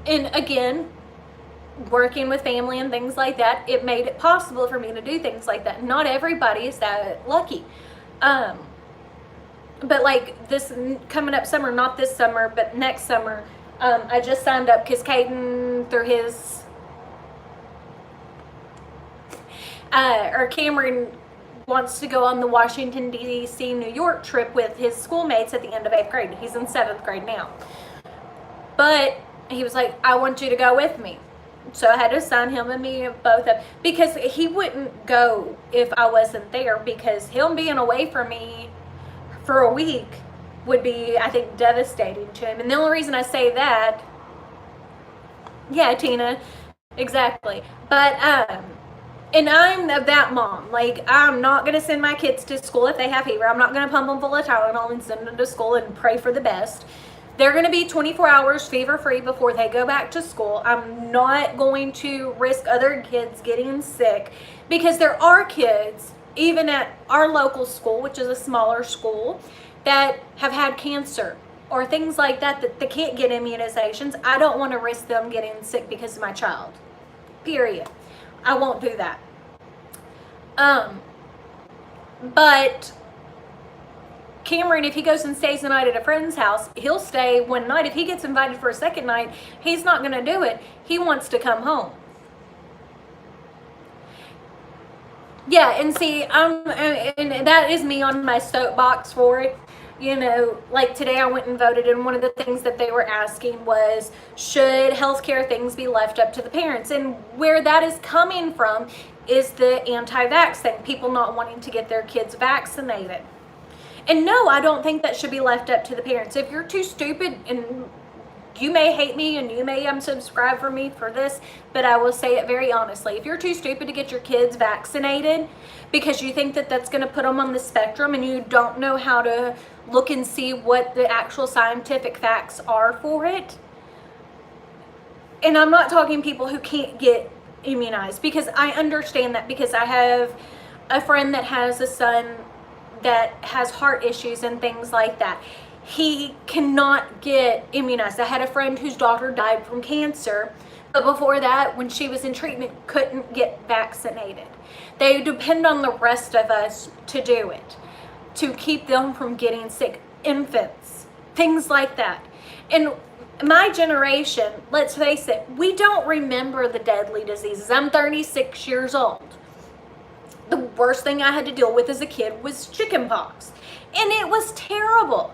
And again, working with family and things like that, it made it possible for me to do things like that. Not everybody is that lucky. But like this coming up summer, not this summer, but next summer, I just signed up because Caden, through his, or Cameron wants to go on the Washington, D.C., New York trip with his schoolmates at the end of 8th grade. He's in 7th grade now. But he was like, I want you to go with me. So I had to sign him and me both up because he wouldn't go if I wasn't there, because him being away from me for a week would be, I think, devastating to him. And the only reason I say that, yeah, Tina, exactly. But, and I'm that mom. Like, I'm not going to send my kids to school if they have fever. I'm not going to pump them full of Tylenol and send them to school and pray for the best. They're going to be 24 hours fever-free before they go back to school. I'm not going to risk other kids getting sick, because there are kids, even at our local school, which is a smaller school, that have had cancer or things like that, that they can't get immunizations. I don't want to risk them getting sick because of my child. Period. I won't do that. But Cameron, if he goes and stays the night at a friend's house, he'll stay one night. If he gets invited for a second night, he's not going to do it. He wants to come home. Yeah, and see, and that is me on my soapbox for it. You know, like today I went and voted, and one of the things that they were asking was, should healthcare things be left up to the parents? And where that is coming from is the anti-vax thing, people not wanting to get their kids vaccinated. And no, I don't think that should be left up to the parents. If you're too stupid, and you may hate me and you may unsubscribe for me for this, but I will say it very honestly. If you're too stupid to get your kids vaccinated because you think that that's going to put them on the spectrum, and you don't know how to look and see what the actual scientific facts are for it, and I'm not talking people who can't get immunized, because I understand that, because I have a friend that has a son that has heart issues and things like that. He cannot get immunized. I had a friend whose daughter died from cancer, but before that, when she was in treatment, couldn't get vaccinated. They depend on the rest of us to do it, to keep them from getting sick. Infants, things like that. And my generation, let's face it, we don't remember the deadly diseases. I'm 36 years old. The worst thing I had to deal with as a kid was chickenpox, and it was terrible.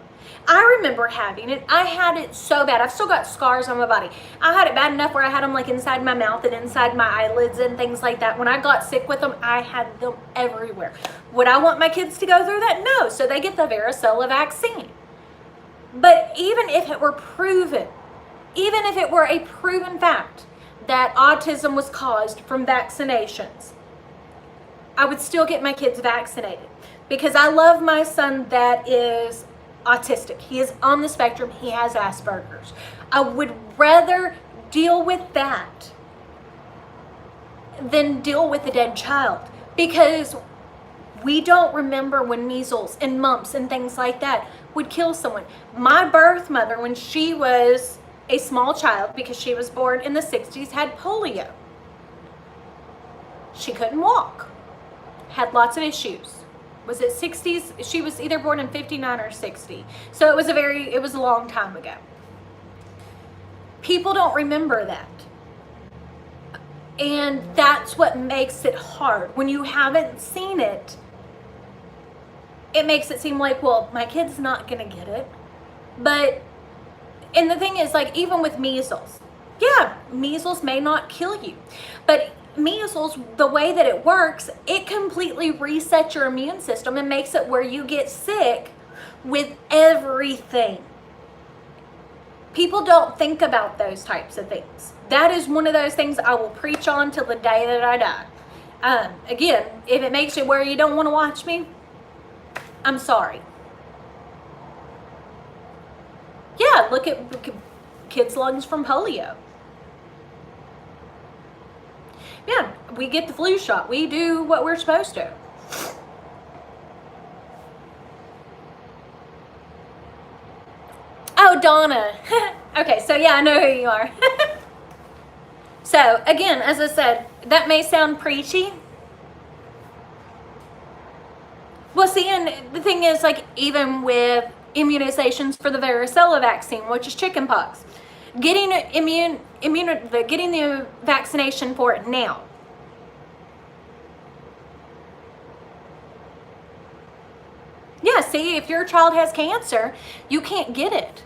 I remember having it. I had it so bad. I've still got scars on my body. I had it bad enough where I had them like inside my mouth and inside my eyelids and things like that. When I got sick with them, I had them everywhere. Would I want my kids to go through that? No. So they get the varicella vaccine. But even if it were proven, even if it were a proven fact that autism was caused from vaccinations, I would still get my kids vaccinated, because I love my son that is autistic. He is on the spectrum. He has Asperger's. I would rather deal with that than deal with a dead child, because we don't remember when measles and mumps and things like that would kill someone. My birth mother, when she was a small child, because she was born in the 60s, had polio. She couldn't walk. Had lots of issues. Was it 60s? She was either born in 59 or 60. So it was a long time ago. People don't remember that. And that's what makes it hard. When you haven't seen it, it makes it seem like, well, my kid's not gonna get it. But, and the thing is, like, even with measles, yeah, measles may not kill you, but measles, the way that it works, it completely resets your immune system and makes it where you get sick with everything. People don't think about those types of things. That is one of those things I will preach on till the day that I die. Again, if it makes it where you don't want to watch me, I'm sorry. Yeah, look at kids' lungs from polio. Yeah, we get the flu shot. We do what we're supposed to. Oh, Donna. Okay, so yeah, I know who you are. So, again, as I said, that may sound preachy. Well, see, and the thing is, like, even with immunizations for the varicella vaccine, which is chickenpox, getting the vaccination for it now. Yeah, see, if your child has cancer, you can't get it.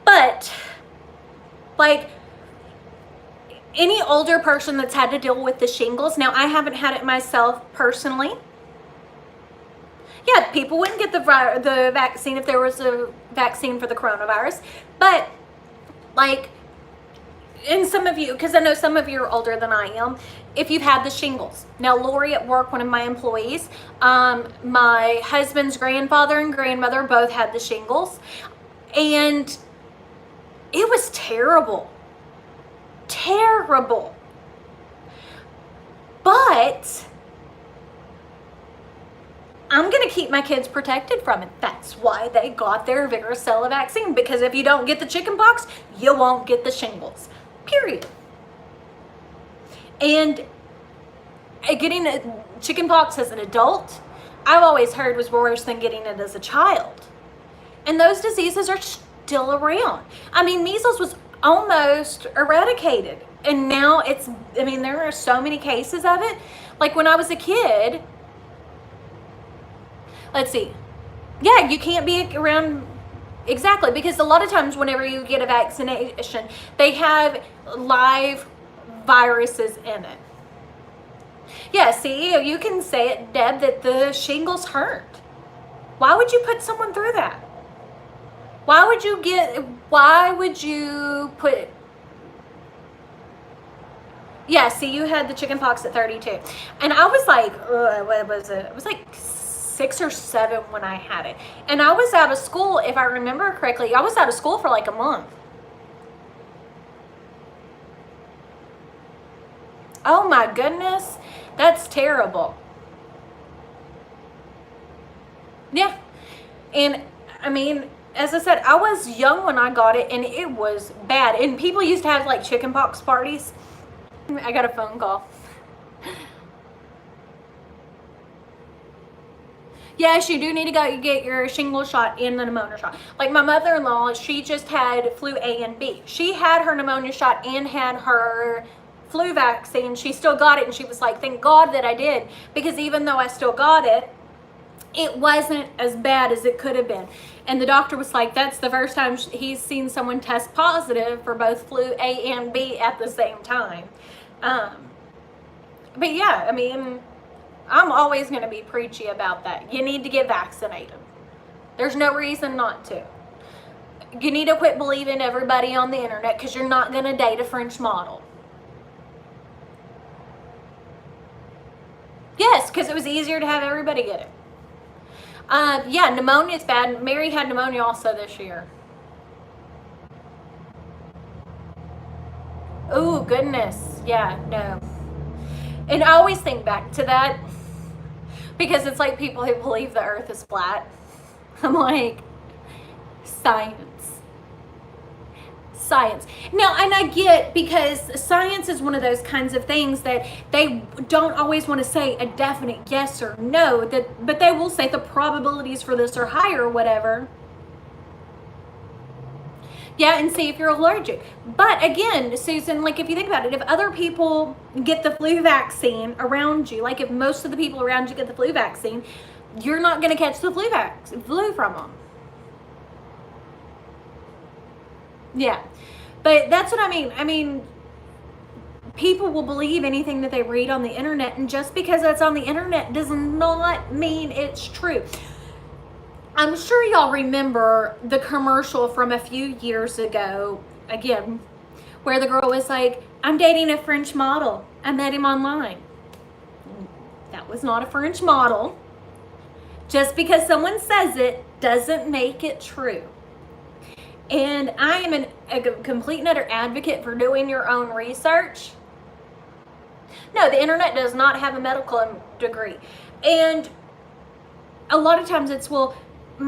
But, like, any older person that's had to deal with the shingles, now I haven't had it myself personally. Yeah, people wouldn't get the vaccine if there was a vaccine for the coronavirus. But, like, and some of you, because I know some of you are older than I am, if you've had the shingles. Now, Lori at work, one of my employees, my husband's grandfather and grandmother both had the shingles. And it was terrible. Terrible. But I'm going to keep my kids protected from it. That's why they got their varicella vaccine. Because if you don't get the chickenpox, you won't get the shingles. Period. And getting chickenpox as an adult, I've always heard was worse than getting it as a child. And those diseases are still around. I mean, measles was almost eradicated. And now it's, I mean, there are so many cases of it. Like when I was a kid, let's see. Yeah, you can't be around, exactly, because a lot of times whenever you get a vaccination, they have live viruses in it. Yeah, see, you can say it, Deb, that the shingles hurt. Why would you put someone through that? Why would you put, yeah, see, you had the chickenpox at 32. And I was like, what was it? It was like 6 or 7 when I had it. And I was out of school, if I remember correctly, I was out of school for like a month. Oh my goodness, that's terrible. Yeah, and I mean, as I said, I was young when I got it and it was bad. And people used to have like chickenpox parties. I got a phone call. Yes, you do need to go get your shingle shot and the pneumonia shot. Like my mother-in-law, she just had flu A and B. She had her pneumonia shot and had her flu vaccine. She still got it and she was like, thank God that I did. Because even though I still got it, it wasn't as bad as it could have been. And the doctor was like, that's the first time he's seen someone test positive for both flu A and B at the same time. But yeah, I mean, I'm always going to be preachy about that. You need to get vaccinated. There's no reason not to. You need to quit believing everybody on the internet because you're not going to date a French model. Yes, because it was easier to have everybody get it. Yeah, pneumonia is bad. Mary had pneumonia also this year. Oh, goodness. Yeah, no. And I always think back to that because it's like people who believe the earth is flat. I'm like, science. Science. Now, and I get, because science is one of those kinds of things that they don't always want to say a definite yes or no, but they will say the probabilities for this are higher or whatever. Yeah, and see if you're allergic. But again, Susan, like if you think about it, if other people get the flu vaccine around you, like if most of the people around you get the flu vaccine, you're not going to catch the flu from them. Yeah, but that's what I mean. I mean, people will believe anything that they read on the internet, and just because that's on the internet does not mean it's true. I'm sure y'all remember the commercial from a few years ago, again, where the girl was like, I'm dating a French model. I met him online. That was not a French model. Just because someone says it doesn't make it true. And I am a complete and utter advocate for doing your own research. No, the internet does not have a medical degree. And a lot of times it's, well,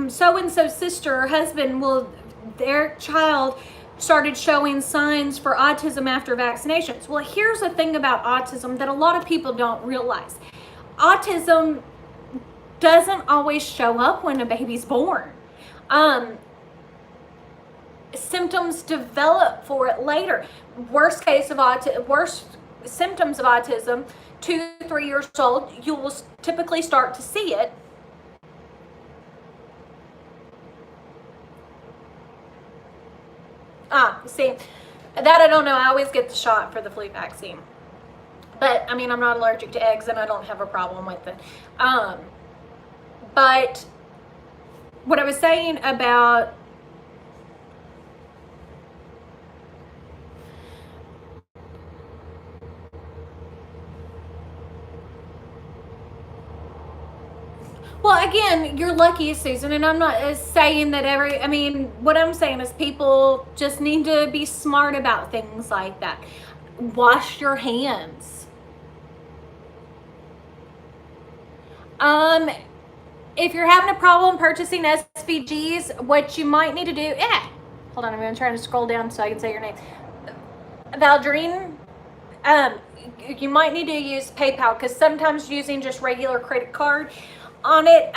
so-and-so's sister or husband, their child started showing signs for autism after vaccinations. Well, here's the thing about autism that a lot of people don't realize. Autism doesn't always show up when a baby's born. Symptoms develop for it later. Worst symptoms of autism, 2-3 years old, you will typically start to see it. See, that I don't know. I always get the shot for the flu vaccine. But, I mean, I'm not allergic to eggs and I don't have a problem with it. But what I was saying about well, again, you're lucky, Susan, and I'm not saying that what I'm saying is people just need to be smart about things like that. Wash your hands. If you're having a problem purchasing SVGs, what you might need to do, hold on, I'm going to try to scroll down so I can say your name. Valdrine, you might need to use PayPal, because sometimes using just regular credit card on it,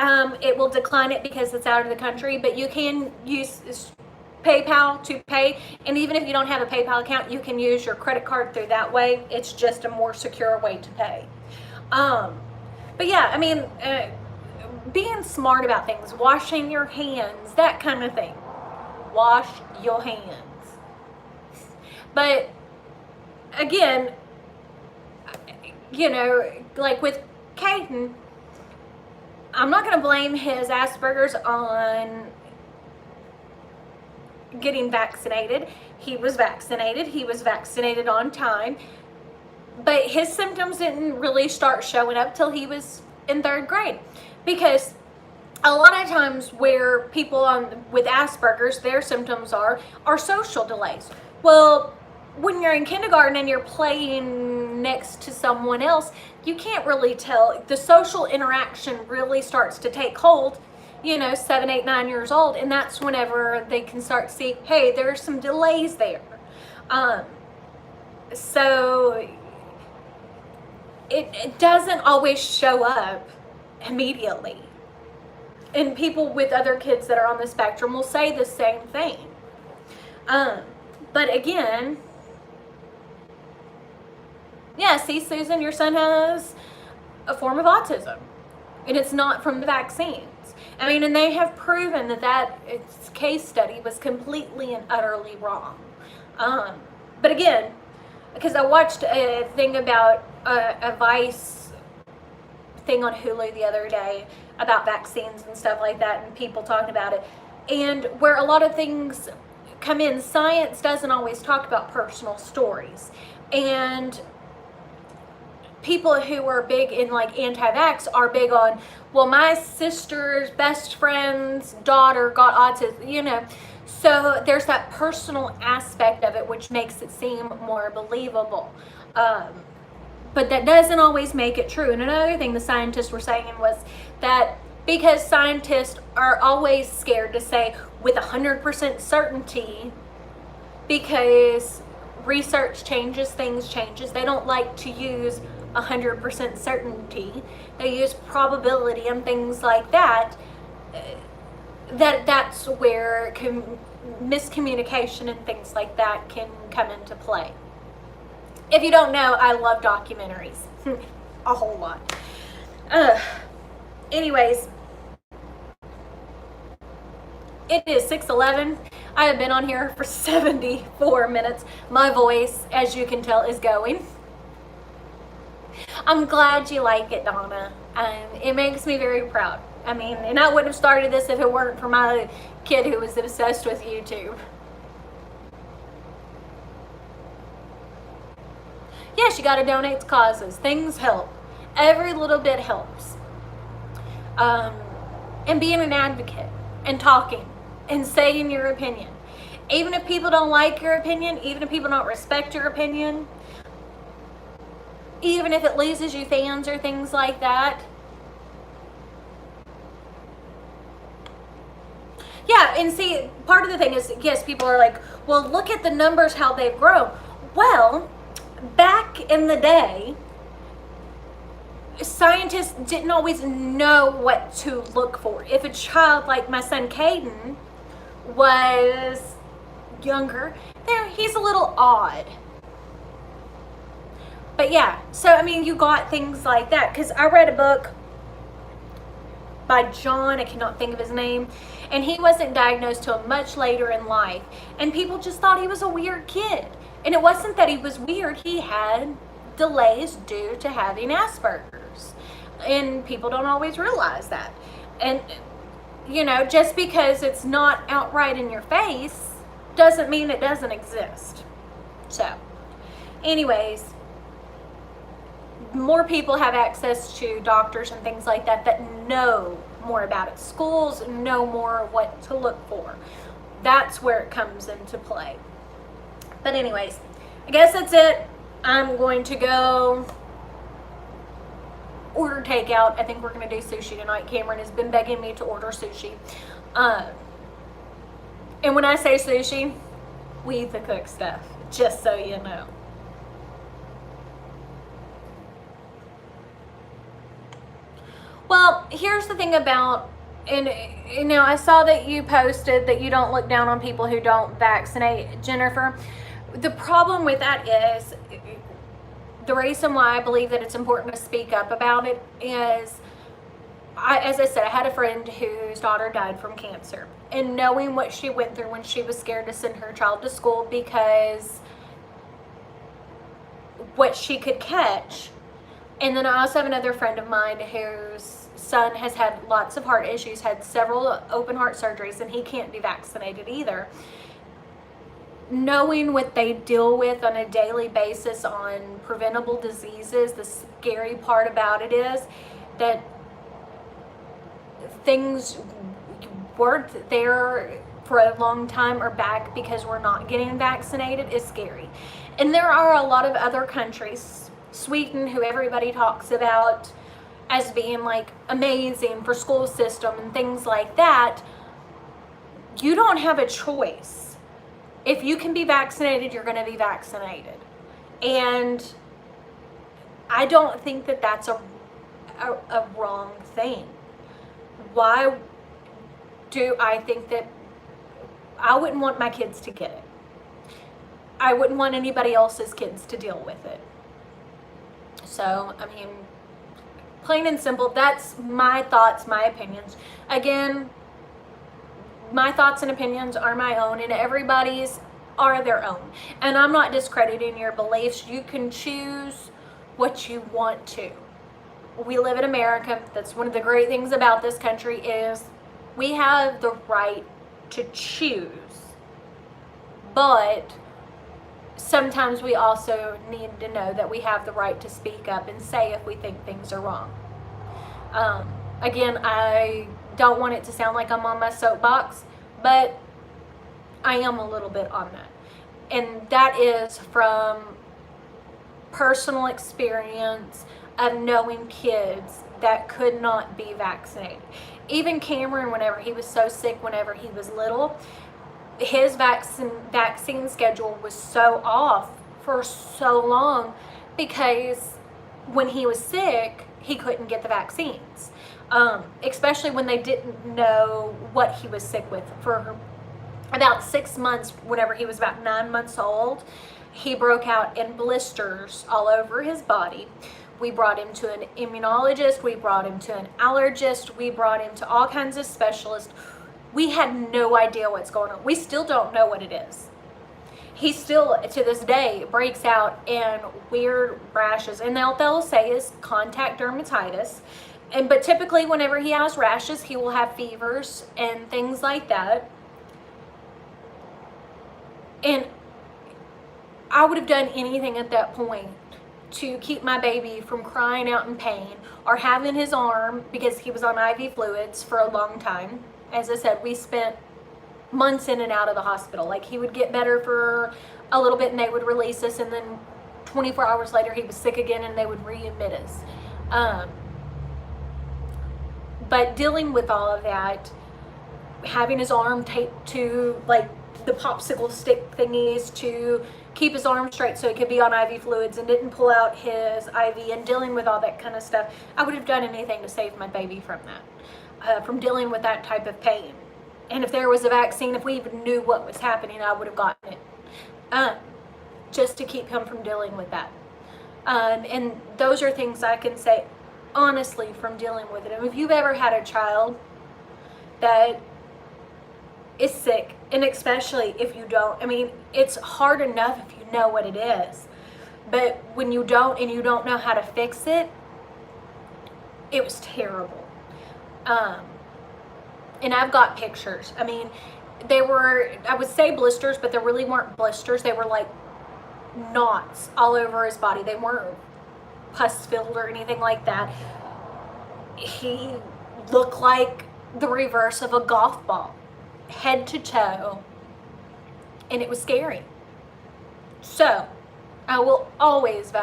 it will decline it because it's out of the country, but you can use PayPal to pay, and even if you don't have a PayPal account, you can use your credit card through that way. It's just a more secure way to pay. But yeah, I mean, being smart about things, washing your hands, that kind of thing. Wash your hands. But again, you know, like with Caden, I'm not going to blame his Asperger's on getting vaccinated. He was vaccinated. He was vaccinated on time. But his symptoms didn't really start showing up till he was in 3rd grade. Because a lot of times where people with Asperger's, their symptoms are social delays. Well, when you're in kindergarten and you're playing next to someone else, you can't really tell. The social interaction really starts to take hold, 7, 8, 9 years old, and that's whenever they can start to see, hey, there's some delays there. So it doesn't always show up immediately. And people with other kids that are on the spectrum will say the same thing. But again, yeah, see, Susan, your son has a form of autism, and it's not from the vaccines. I mean, and they have proven that its case study was completely and utterly wrong. But again, because I watched a thing about a Vice thing on Hulu the other day about vaccines and stuff like that, and people talking about it, and where a lot of things come in, science doesn't always talk about personal stories. And people who are big in like anti-vax are big on, well, my sister's best friend's daughter got autism, So there's that personal aspect of it, which makes it seem more believable. But that doesn't always make it true. And another thing the scientists were saying was that because scientists are always scared to say with 100% certainty, because research changes, things changes, they don't like to use 100% certainty. They use probability and things like that. That's where miscommunication and things like that can come into play. If you don't know, I love documentaries a whole lot. Anyways, it is 6:11. I have been on here for 74 minutes. My voice, as you can tell, is going. I'm glad you like it, Donna. It makes me very proud. I mean, and I wouldn't have started this if it weren't for my kid who was obsessed with YouTube. Yes, you got to donate to causes. Things help. Every little bit helps. And being an advocate and talking and saying your opinion. Even if people don't like your opinion, even if people don't respect your opinion, even if it loses you fans or things like that. Yeah, and see, part of the thing is, yes, people are like, well, look at the numbers, how they've grown. Well, back in the day, scientists didn't always know what to look for. If a child like my son Caden was younger, he's a little odd. But yeah, so I mean, you got things like that. Because I read a book by John, I cannot think of his name, and he wasn't diagnosed till much later in life. And people just thought he was a weird kid. And it wasn't that he was weird, he had delays due to having Asperger's. And people don't always realize that. And, you know, just because it's not outright in your face doesn't mean it doesn't exist. So, anyways, more people have access to doctors and things like that that know more about it. Schools know more what to look for. That's where it comes into play. But anyways, I guess that's it. I'm going to go order takeout. I think we're going to do sushi tonight. Cameron has been begging me to order sushi. And when I say sushi, we eat the cooked stuff, just so you know. Well, here's the thing about, and you know, I saw that you posted that you don't look down on people who don't vaccinate, Jennifer. The problem with that is, the reason why I believe that it's important to speak up about it is, as I said, I had a friend whose daughter died from cancer. And knowing what she went through when she was scared to send her child to school because what she could catch. And then I also have another friend of mine whose son has had lots of heart issues, had several open heart surgeries, and he can't be vaccinated either. Knowing what they deal with on a daily basis on preventable diseases, the scary part about it is that things weren't there for a long time or back because we're not getting vaccinated is scary. And there are a lot of other countries, Sweden, who everybody talks about as being like amazing for school system and things like that. You don't have a choice. If you can be vaccinated, you're going to be vaccinated. And I don't think that that's a wrong thing. Why do I think that I wouldn't want my kids to get it? I wouldn't want anybody else's kids to deal with it. So, I mean, plain and simple, that's my thoughts, my opinions. Again, my thoughts and opinions are my own, and everybody's are their own. And I'm not discrediting your beliefs. You can choose what you want to. We live in America. That's one of the great things about this country is we have the right to choose. But sometimes we also need to know that we have the right to speak up and say if we think things are wrong. Again, I don't want it to sound like I'm on my soapbox, but I am a little bit on that. And that is from personal experience of knowing kids that could not be vaccinated. Even Cameron, whenever he was so sick, whenever he was little, his vaccine schedule was so off for so long because when he was sick, he couldn't get the vaccines. Especially when they didn't know what he was sick with. For about 6 months, whenever he was about 9 months old, he broke out in blisters all over his body. We brought him to an immunologist, we brought him to an allergist, we brought him to all kinds of specialists. We had no idea what's going on. We still don't know what it is. He still, to this day, breaks out in weird rashes, and they'll say it's contact dermatitis. But typically, whenever he has rashes, he will have fevers and things like that. And I would have done anything at that point to keep my baby from crying out in pain or having his arm, because he was on IV fluids for a long time. As I said, we spent months in and out of the hospital. Like, he would get better for a little bit and they would release us, and then 24 hours later he was sick again and they would readmit us. But dealing with all of that, having his arm taped to like the popsicle stick thingies to keep his arm straight so he could be on IV fluids and didn't pull out his IV, and dealing with all that kind of stuff, I would have done anything to save my baby from that, from dealing with that type of pain. And if there was a vaccine, if we even knew what was happening, I would have gotten it, just to keep him from dealing with that. And those are things I can say honestly from dealing with it. And if you've ever had a child that is sick, and especially if you don't, I mean, it's hard enough if you know what it is, but when you don't and you don't know how to fix it, it was terrible. And I've got pictures. I mean, they were, I would say blisters, but they really weren't blisters. They were like knots all over his body. They weren't pus filled or anything like that. He looked like the reverse of a golf ball, head to toe, and it was scary. So I will always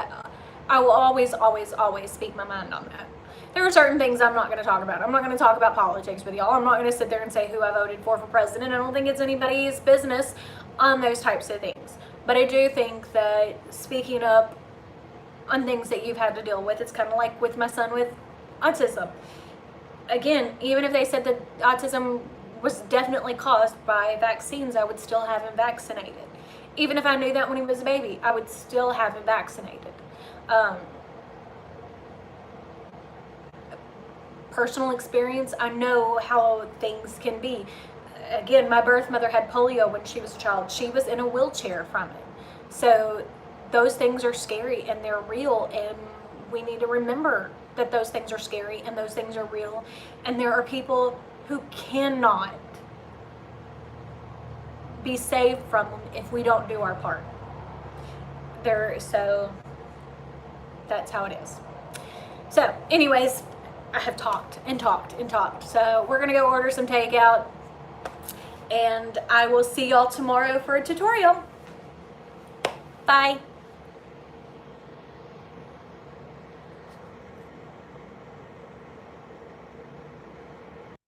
speak my mind on that. There are certain things I'm not going to talk about. I'm not going to talk about politics with y'all. I'm not going to sit there and say who I voted for president. I don't think it's anybody's business on those types of things. But I do think that speaking up on things that you've had to deal with, it's kind of like with my son with autism. Again, even if they said that autism was definitely caused by vaccines, I would still have him vaccinated. Even if I knew that when he was a baby, I would still have him vaccinated. Personal experience, I know how things can be. Again, my birth mother had polio when she was a child. She was in a wheelchair from it. So those things are scary and they're real, and we need to remember that those things are scary and those things are real, and there are people who cannot be saved from them if we don't do our part. So that's how it is. So anyways, I have talked and talked and talked. So we're gonna go order some takeout, and I will see y'all tomorrow for a tutorial. Bye.